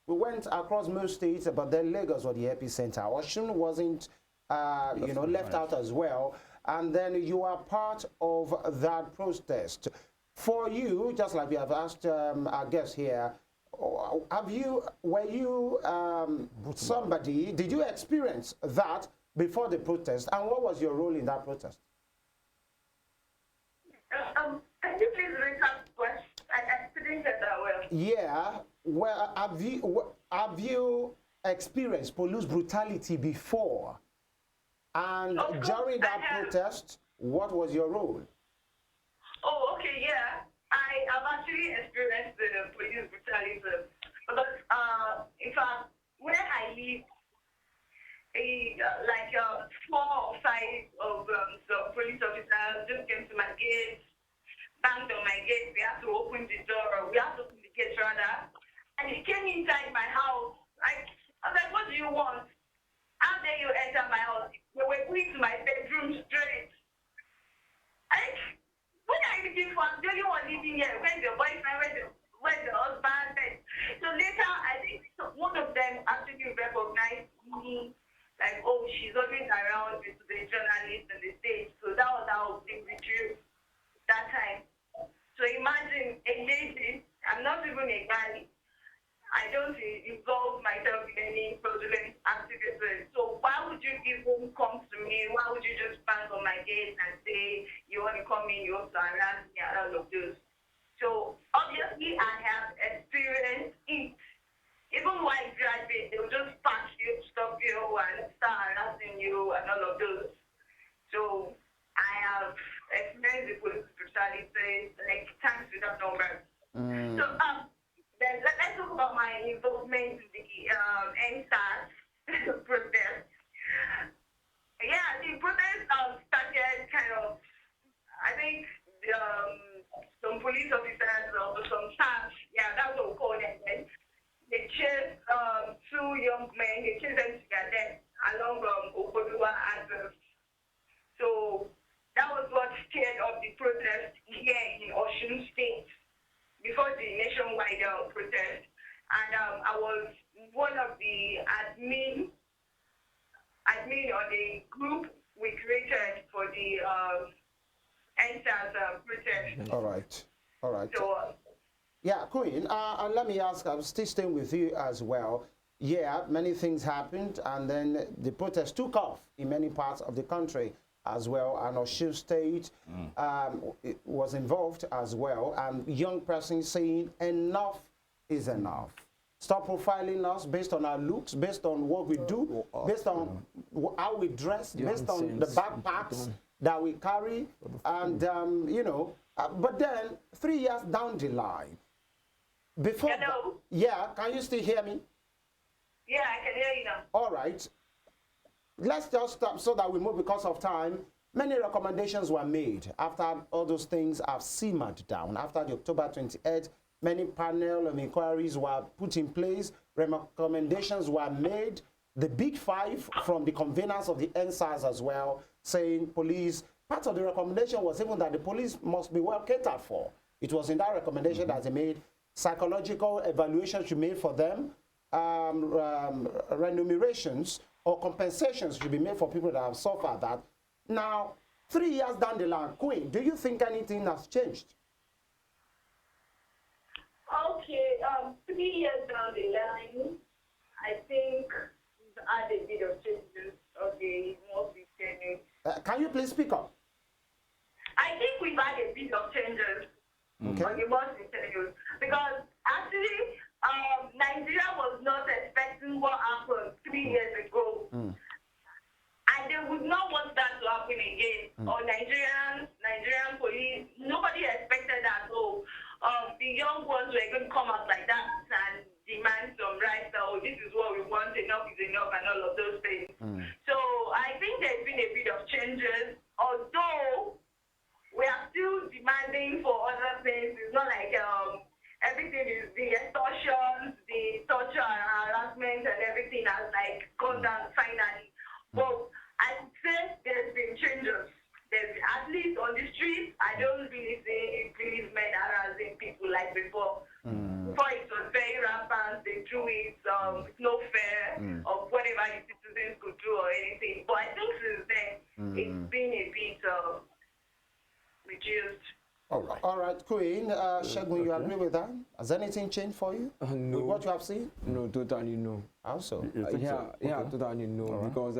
We went across most states, but then Lagos was the epicenter. OSUN wasn't, you know, left out as well. And then you are part of that protest. For you, just like we have asked our guests here, were you somebody, did you experience that before the protest? And what was your role in that protest? Can you please recap the question? I couldn't get that well. Yeah. Well, have you experienced police brutality before? And during that protest, what was your role? Oh, okay, yeah. I have actually experienced the police brutality. Because, in fact, where I live, like 4 or 5 of the police officers just came to my gate, banged on my gate. We have to open the door. We have to open the gate rather. And he came inside my house. I was like, what do you want? How dare you enter my house? We were going to my bedroom straight. What are you looking for? I'm the only one living here. Where's your boyfriend? Where's the husband? So later, I think one of them actually recognized me. Like, oh, she's always around with the journalists and the stage. So that was how things withdrew that time. So imagine a lady, I'm not even a guy. I don't involve myself in any fraudulent activities. So why would you even come to me? Why would you just bang on my gate and say, you want to come in, you want to harass me, and all of those? So obviously I have experienced it. Even while I graduate, they will just patch you, stop you, and start harassing you, and all of those. So I have experienced the police brutality, like times without number. So then let's talk about my involvement in the ENDSARS protest. Yeah, the protest started kind of, I think, some police officers or some Sars, yeah, that's what we call them. They chased 2 young men, they chased them together along Okoduwa and so that was what scared up the protest here in Osun State before the nationwide protest. And I was one of the admin the ENDSARS protest. All right. All right. So, Yeah, Queen, and let me ask, I'm still staying with you as well. Yeah, many things happened, and then the protest took off in many parts of the country as well, and Osun State it was involved as well, and young person saying enough is enough. Stop profiling us based on our looks, based on what we do, based on how we dress, based on the backpacks that we carry, and, you know, but then 3 years down the line, before hello? yeah, can you still hear me? Yeah, I can hear you now. All right. Let's just stop so that we move because of time. Many recommendations were made after all those things have simmered down. After the October 28th, many panel of inquiries were put in place. Recommendations were made. The big five from the conveners of the ENDSARS as well, saying police, part of the recommendation was even that the police must be well catered for. It was in that recommendation that they made psychological evaluation should be made for them, remunerations or compensations should be made for people that have suffered that. Now, 3 years down the line, Queen, do you think anything has changed? Okay, 3 years down the line, I think we've had a bit of changes. Okay, must be changing. Can you please speak up? I think we've had a bit of changes. Okay. On the most changes. Because actually, Nigeria was not expecting what happened 3 years ago. And they would not want that to happen again. Or Nigerian police, nobody expected that. So the young ones were going to come out like that and demand some rights. Oh, this is what we want, enough is enough, and all of those things. So I think there's been a bit of changes, although we are still demanding for other things. It's not like everything is the extortion, the torture and harassment and everything has like gone down finally. But I would say there's been changes. There's, at least on the streets, I don't really see policemen harassing people like before. Before it was very rampant, they do it, it's no fair of whatever the citizens could do or anything. But I think since then, it's been a bit reduced. All right, Queen, Segun, you agree with that? Has anything changed for you? No. With what you have seen? No, totally no. Also? Yeah, totally no. Because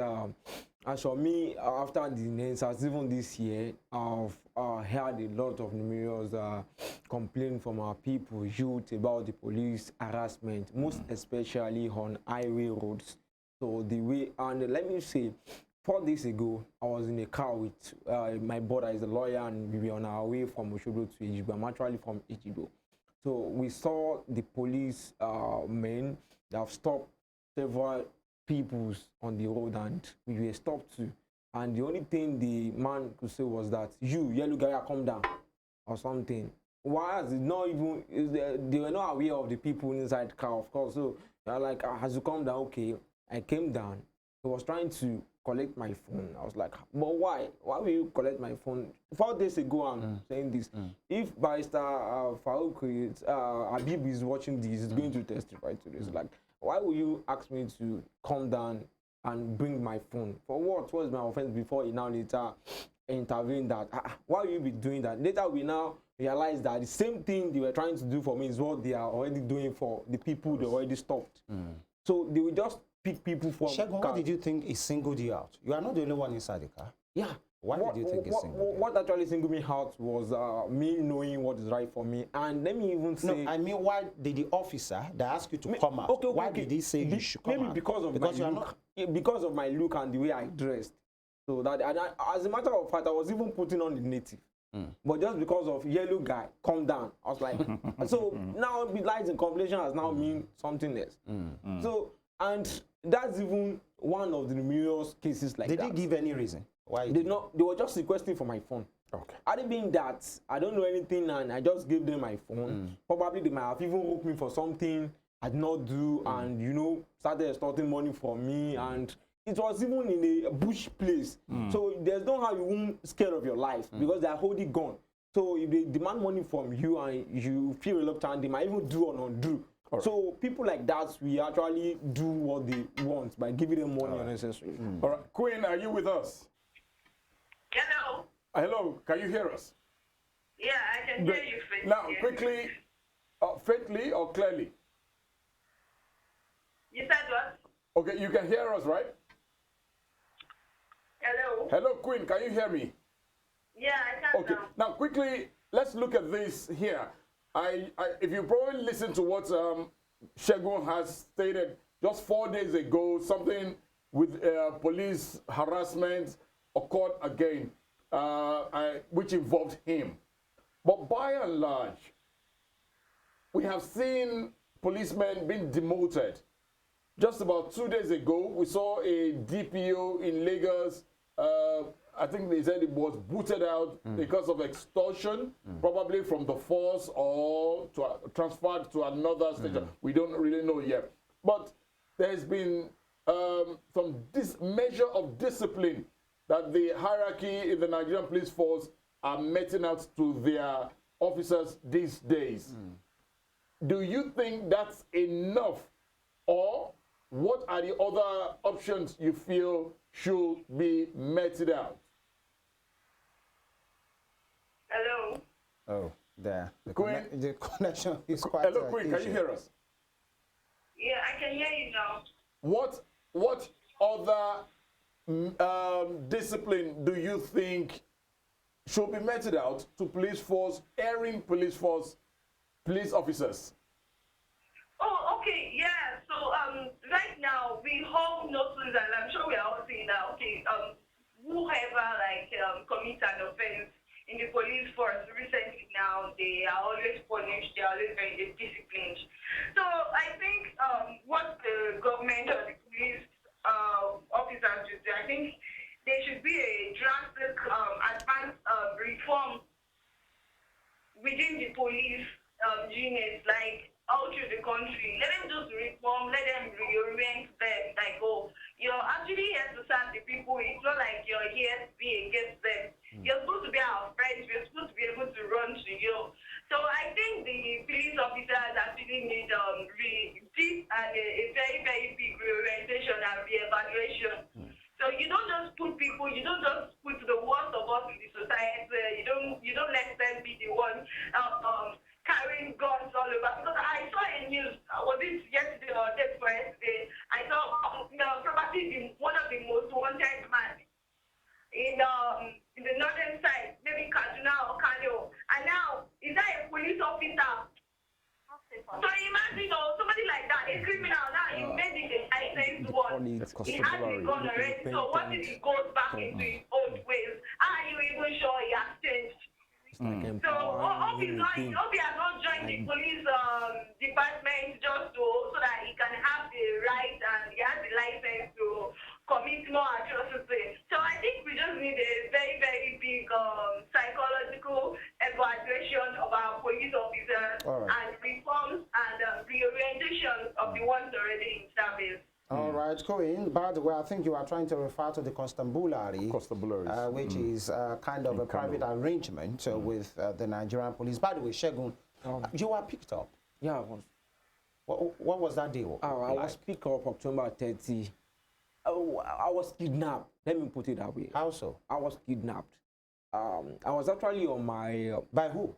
as for me, after the ENDSARS, even this year, I've heard a lot of numerous complaints from our people, youth, about the police harassment, most especially on highway roads. So the way, and let me say, 4 days ago, I was in a car with my brother is a lawyer, and we were on our way from Ondo to Ejibo. I'm actually from Ejibo. So we saw the police men that have stopped several people on the road, and we were stopped too. And the only thing the man could say was that, you, yellow guy, come down, or something. Why is it not even, they were not aware of the people inside the car, of course. So they're like, as you come down, okay. I came down. He was trying to collect my phone. I was like, but why? Why will you collect my phone? 4 days ago, I'm saying this. If Barrister Farouk Habib is watching this, he's going to testify to this. Like, why will you ask me to come down and bring my phone? For what was my offense before he now later intervened that? Why will you be doing that? Later, we now realize that the same thing they were trying to do for me is what they are already doing for the people they already stopped. So they will just pick people from Segun, what did you think is singled you out? You are not the only one inside the car. Yeah. Why did you think it's singled? What actually singled me out was me knowing what is right for me. And let me even say... No, I mean, why did the officer that asked you to come out, why did he say you should come out? Maybe because of my look. Because of my look and the way I dressed. So that, as a matter of fact, I was even putting on the native. But just because of yellow guy, come down. I was like... So now the lies in compilation has now mean something else. So, and that's even one of the numerous cases like that. Did they give any reason? Why? They were just requesting for my phone. Okay. Had it been that I don't know anything and I just gave them my phone, probably they might have even hooked me for something I did not do, and you know, started extorting money from me, and it was even in a bush place. So there's no how you won't scare of your life because they are holding gun. So if they demand money from you and you feel reluctant, they might even do or undo. Right. So people like that, we actually do what they want by giving them money unnecessarily. All right, Queen, are you with us? Hello. Hello, can you hear us? Yeah, I can hear you faintly. Now, quickly, faintly or clearly? You said what? Okay, you can hear us, right? Hello. Hello, Queen, can you hear me? Yeah, I can Okay, now quickly, let's look at this here. If you probably listen to what SEGUN has stated just 4 days ago, something with police harassment occurred again, which involved him. But by and large, we have seen policemen being demoted. Just about 2 days ago, we saw a DPO in Lagos. I think they said it was booted out because of extortion, probably from the force or transferred to another station. We don't really know yet. But there's been some measure of discipline that the hierarchy in the Nigerian police force are meting out to their officers these days. Do you think that's enough, or what are the other options you feel should be meted out? Hello. Oh, there. Queen? The connection is quite. Hello, Queen, can you hear us? Yeah, I can hear you now. What other discipline do you think should be meted out to police force, erring police force, police officers? Oh, okay, yeah. So right now we all notice, and I'm sure we are all seeing that. Okay, whoever commits an offense in the police force recently now, they are always punished. They are always very disciplined. So I think what the government or the police officers should do, I think there should be a drastic advanced reform within the police units, like all through the country. Let them just reform, let them reorient them, like, oh, you're actually here to serve the people. It's not like you're here to be against them. You're supposed to be our friends. We're supposed to be able to run to you. So I think the police officers actually need deep and a very, very big reorientation and reevaluation. So you don't just put people, you don't just put the worst of us in the society. You don't let them be the one carrying guns all over. Because I saw a news, was it yesterday or day before yesterday? I saw probably one of the most wanted men in the northern side, maybe Kaduna or Kano. And now, is that a police officer? So imagine, somebody like that, a criminal, now he made it a licensed one. He has a gun already. So what if he goes back into his old ways? Are you even sure he has changed? So Obi has not joined the police department just so that he can have the right and he has the license to commit more atrocities. So I think we just need a very, very big psychological evaluation of our police officers and reforms and reorientation of the ones already in service. All right, Corinne. By the way, I think you are trying to refer to the constabulary, which is kind of a private arrangement with the Nigerian police. By the way, SEGUN, you were picked up. Yeah, I was. What was that deal? I was picked up October 30. I was kidnapped. Let me put it that way. How so? I was kidnapped. I was actually on my... by who?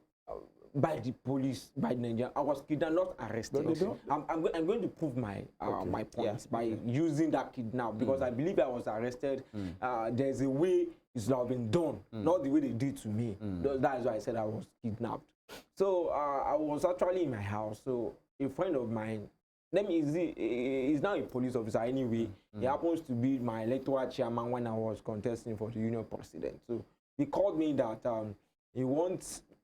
By the police, by the Nigerian. I was kidnapped, not arrested. I'm going to prove my my points by using that kidnap, because I believe I was arrested. There's a way it's not been done, not the way they did to me. That's why I said I was kidnapped. So I was actually in my house. So a friend of mine, he's now a police officer anyway. He happens to be my electoral chairman when I was contesting for the union president. So he called me that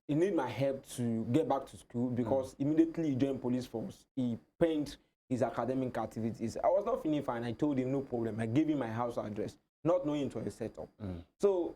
he need my help to get back to school, because immediately he joined police force, he paid his academic activities. I was not feeling fine. I told him no problem. I gave him my house address, not knowing it was a setup. So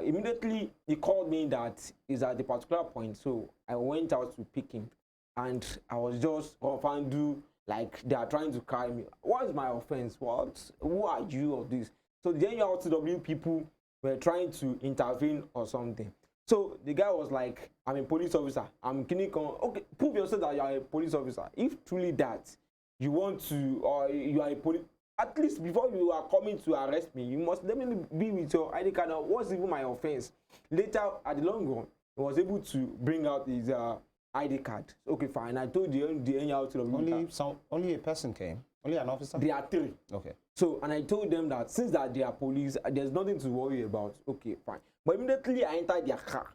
immediately he called me that he's at the particular point. So I went out to pick him, and I was just confused, like they are trying to carry me. What is my offense? Who are you of this? So the NURTW people were trying to intervene or something. So the guy was like, I'm a police officer. I'm clinical. Okay, prove yourself that you are a police officer. If truly that you want to, or you are a police, at least before you are coming to arrest me, you must let me be with your ID card. What's even my offense? Later, at the long run, he was able to bring out his ID card. Okay, fine. I told you the anyhow to only a person came. Only an officer? There are 3. Okay. So, and I told them that since that they are police, there's nothing to worry about. Okay, fine. But immediately I entered their car,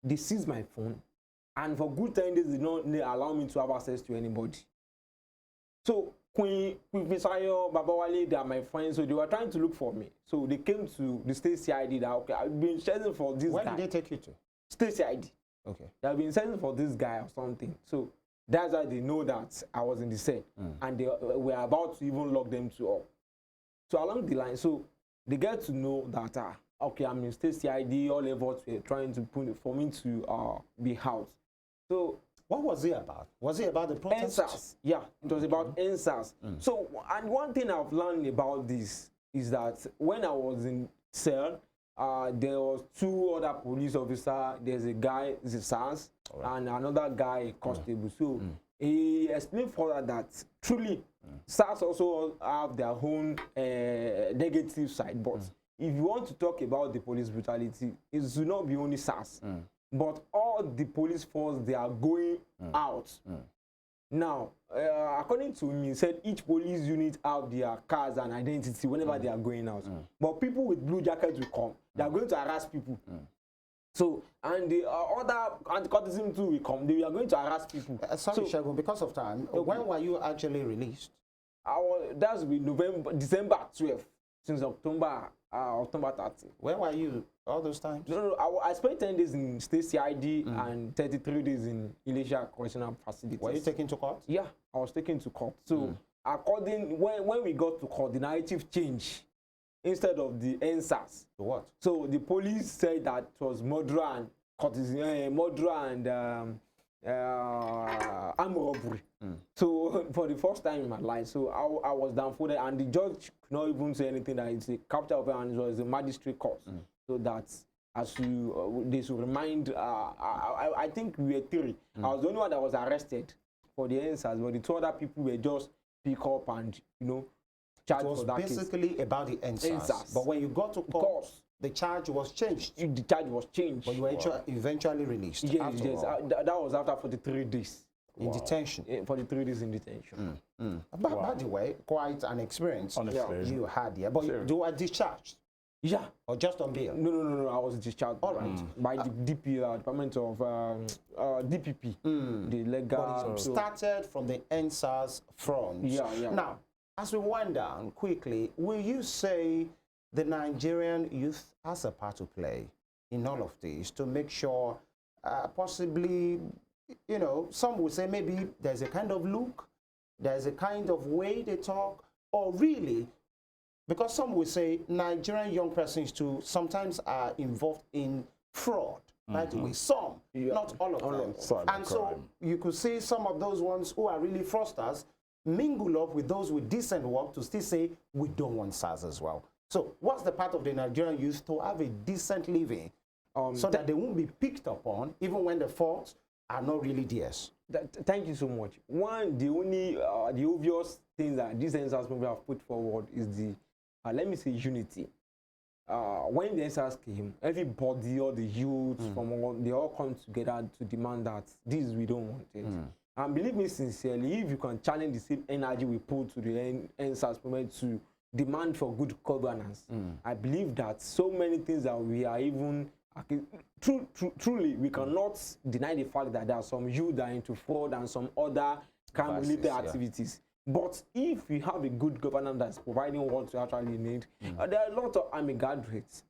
they seized my phone, and for good 10 days, they don't allow me to have access to anybody. So, Queen FISAYO, Babawale, they are my friends, so they were trying to look for me. So, they came to the state CID that, okay, I've been searching for this guy. Where did they take you to? State CID. Okay. They have been searching for this guy or something. So, that's why they know that I was in the cell, and they were about to even lock them to up. So along the line, so they get to know that okay, I'm in state CID. All efforts were trying to put it for me to be housed. So what was it about? Was it about the protest? ENDSARS. Yeah, it was about ENDSARS. So, and one thing I've learned about this is that when I was in cell, there was 2 other police officers. There's a guy, the Sars, and another guy, constable. So he explained further that truly SARS also have their own negative side. But if you want to talk about the police brutality, it should not be only SARS. But all the police force, they are going out. Now, according to him, he said each police unit have their cars and identity whenever they are going out. But people with blue jackets will come. They are going to harass people. So, and the other anti-cultism too will come. They are going to harass people. Sorry, Segun, because of time, when were you actually released? That's been December 12th, since October 30. Where were you all those times? No, I spent 10 days in state CID and 33 days in Elisha Correctional Facilities. Were you taken to court? Yeah, I was taken to court. So, when we got to court, the narrative changed. Instead of the ENDSARS. What? So the police said that it was murder and armed robbery. So for the first time in my life, so I was downfolded, and the judge could not even say anything that it's a capital offense, and it was a magistrate court. So that as they should remind, I think we were 3. I was the only one that was arrested for the ENDSARS, but the 2 other people were just pick up and it was basically about the ENDSARS. But when you got to court, the charge was changed. The charge was changed. But you were eventually released. Yes, that was after 43 days. In detention? 43 days in detention. By the way, quite an experience you had here. But you were discharged? Yeah. Or just on bail? No, I was discharged. All right. By the DP, Department of DPP. The legal. But it started from the ENDSARS front. Yeah. Now, as we wind down quickly, will you say the Nigerian youth has a part to play in all of this to make sure possibly, some would say maybe there's a kind of look, there's a kind of way they talk, or really, because some would say Nigerian young persons too sometimes are involved in fraud, right? With some, not all of them. And so you could see some of those ones who are really fraudsters mingle up with those with decent work to still say, we don't want SARS as well. So what's the part of the Nigerian youth to have a decent living so that they won't be picked up on even when the faults are not really theirs? Thank you so much. One, the obvious thing that this ENDSARS movement have put forward is the, let me say, unity. When the ENDSARS came, everybody, all the youth, they all come together to demand that we don't want it. And believe me sincerely, if you can challenge the same energy we put to the ENDSARS movement to demand for good governance, I believe that so many things that we are even, truly, we cannot deny the fact that there are some youth that are into fraud and some other crime-related activities. But if we have a good governance that's providing what we actually need, there are a lot of army graduates.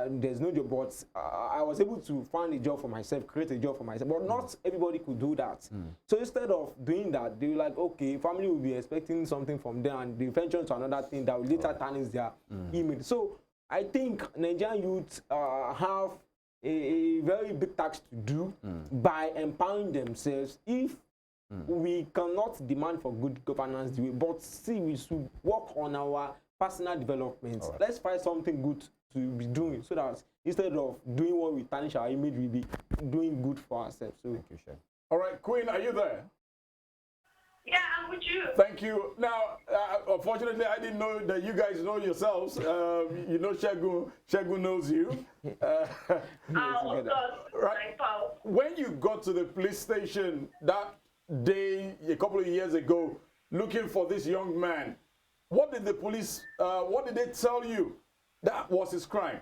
There's no job, but I was able to find a job for myself, create a job for myself, but not everybody could do that. So instead of doing that, they were like, okay, family will be expecting something from them, and they venture to another thing that will later tarnish their image. So I think Nigerian youth have a very big task to do by empowering themselves. If we cannot demand for good governance, but see, we should work on our personal development. Let's find something good to be doing, so that instead of doing what we tarnish our image, we'll be doing good for ourselves. So, thank you, Chef. All right, Queen, are you there? Yeah, I'm with you. Thank you. Now, unfortunately, I didn't know that you guys know yourselves. You know, Segun knows you. Of course, Right. my pal. When you got to the police station that day, a couple of years ago, looking for this young man, what did the police, what did they tell you that was his crime?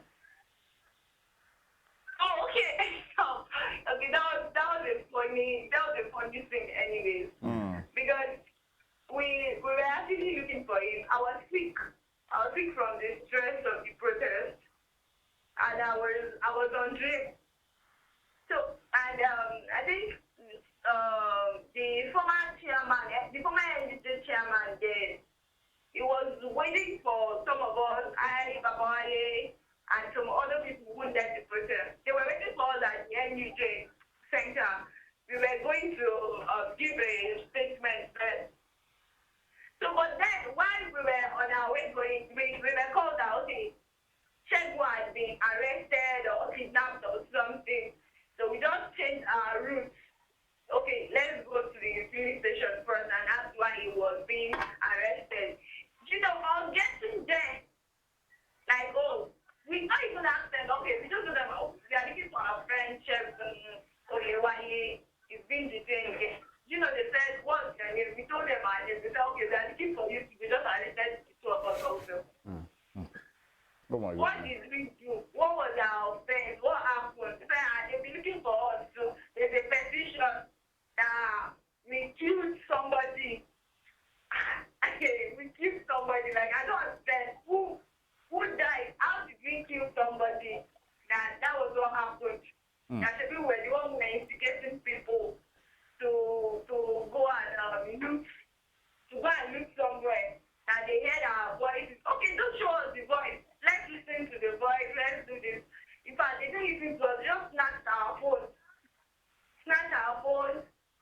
Oh, okay. Okay, that was a funny thing, anyways. Because we were actually looking for him. I was sick from the stress of the protest, and I was on drip. So, and I think the former chairman, the former NDC chairman, he was waiting for some of us, I, Babawale, and some other people who led the protest. They were waiting for us at the NUJ center. We were going to give a statement first. So, but then while we were on our way going, we were called out, okay, Segun had been arrested or kidnapped or something. So we just changed our route. Okay, let's go to the police station first, and that's why he was being arrested. You know, on getting there, like, oh, we not even asked them, okay, we just told them, oh, we are looking for our friend, Chef OYEWALE, he's been detained again. You know, they said, what's your name? We told them our name. They said, okay, we are looking for you. We just arrested the two of us also. Oh my God. What did we do? What was our offense? What happened? They said, they'll be looking for us. So there's a petition that we killed somebody. Okay, we killed somebody. Like, I don't understand. Who died? How did we kill somebody? That was what happened. That we were the one who were instigating people to go and loot somewhere. And they heard our voices. Okay, don't show us the voice. Let's listen to the voice. Let's do this. In fact, they didn't listen to us. They just snatched our phone.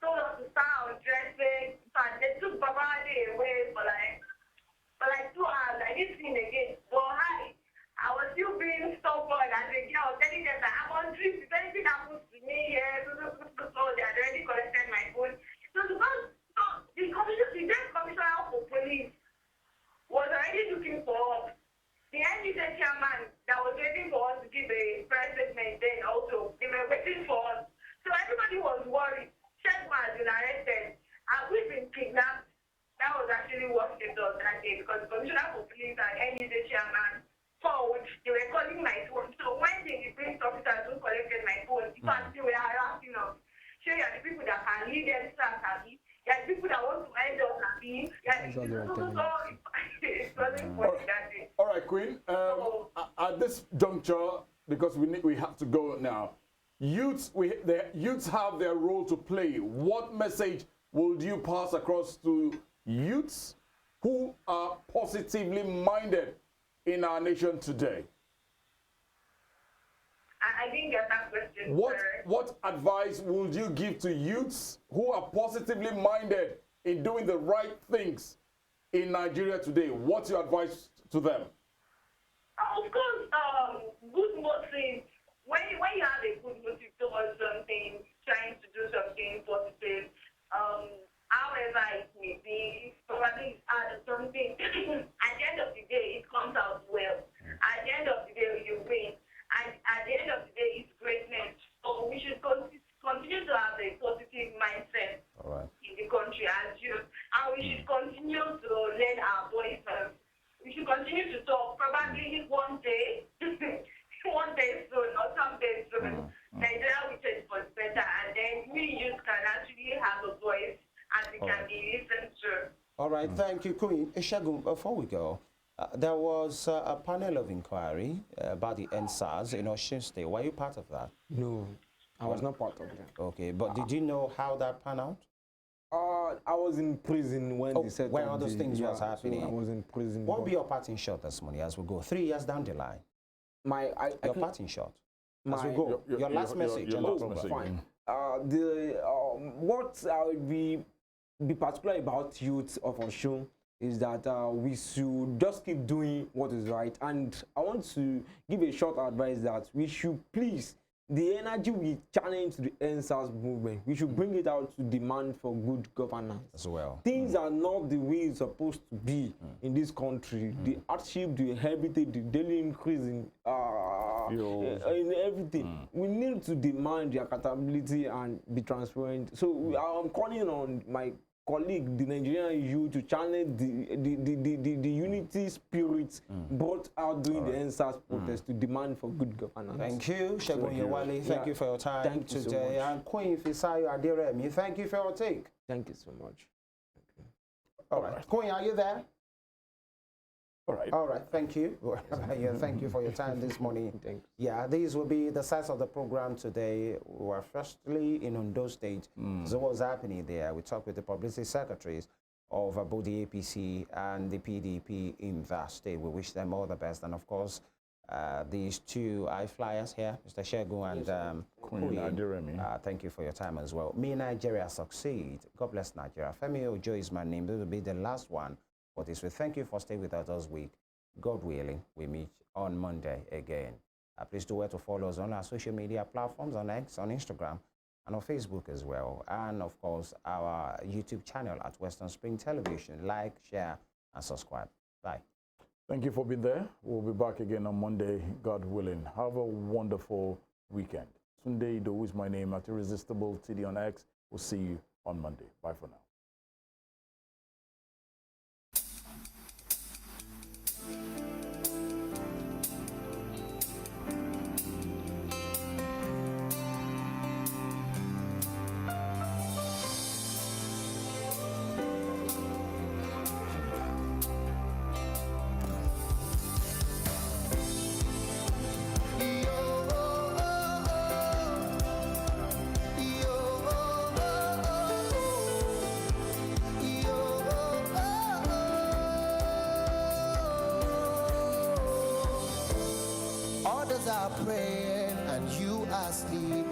Told us to start undressing. In fact, they took Babade away for like 2 hours. I didn't see him again. But I was still being stubborn as a girl, telling them that I'm on trip. If anything happens to me here, so they had already collected my phone. So because the commissioner for police was already looking for us. The NDC chairman that was waiting for us to give a press statement then also, they were waiting for us. So everybody was worried. Segun has been arrested. And we've been kidnapped. That was actually what they did that day because the commissioner for police and NDC chairman called. They were calling my phone. So when the police officers who collected my phone, in fact, they were harassing us. So you are the people that can lead ENDSARS happy. You are the people that want to end us happy. It wasn't funny that day. All right, Queen. At this juncture, because we have to go now, the youths have their role to play. What message would you pass across to youths who are positively minded in our nation today? I didn't get that question. What advice would you give to youths who are positively minded in doing the right things in Nigeria today? What's your advice to them? Of course, good motive. When you have a good motive towards something, trying to do something positive, however it may be, probably something. At the end of the day, it comes out well. At the end of the day, you win. And at the end of the day, it's greatness. So we should continue to have a positive mindset in the country as youth. And we should continue to lend our voices. We should continue to talk. Probably one day soon or someday soon, Nigeria will change for the better. And then we youth can actually have a voice and we can be listened to. All right, thank you, Queen. Segun, before we go, there was a panel of inquiry about the ENDSARS in Osun State. Were you part of that? No, I was not part of that. Okay, but did you know how that panned out? I was in prison when they said when all those things was happening. So I was in prison. What will be your parting shot this morning as we go 3 years down the line? Your parting shot as we go. Your last message. Your last message. Fine. What I would be particular about youth of Osun is that we should just keep doing what is right. And I want to give a short advice that we should please the energy we challenge the ENDSARS movement, we should bring it out to demand for good governance as well. Things are not the way it's supposed to be in this country. The hardship, the heritage, the daily increase in everything. We need to demand the accountability and be transparent. So I'm calling on my colleague, the Nigerian youth, to channel the unity spirit brought out during the ENDSARS protest to demand for good governance. Thank you, SEGUN OYEWALE. Thank you for your time today. So and Queen FISAYO ADEREMI, thank you for your take. Thank you so much. All right. Queen, are you there? All right. All right, thank you. Yeah, thank you for your time this morning. Thanks. Yeah, these will be the sides of the program today. We were firstly in Ondo State. So what's happening there? We talked with the publicity secretaries of both the APC and the PDP in that state. We wish them all the best. And of course, these two high flyers here, Mr. SEGUN and Queen ADEREMI. thank you for your time as well. May Nigeria succeed. God bless Nigeria. FEMI Ojo is my name. This will be the last one. But we thank you for staying with us this week. God willing, we meet on Monday again. Please do well to follow us on our social media platforms, on X, on Instagram, and on Facebook as well. And of course, our YouTube channel at Western Spring Television. Like, share, and subscribe. Bye. Thank you for being there. We'll be back again on Monday, God willing. Have a wonderful weekend. TUNDE IDOWU is my name, at Irresistible TD on X. We'll see you on Monday. Bye for now. Others are praying and you are sleeping.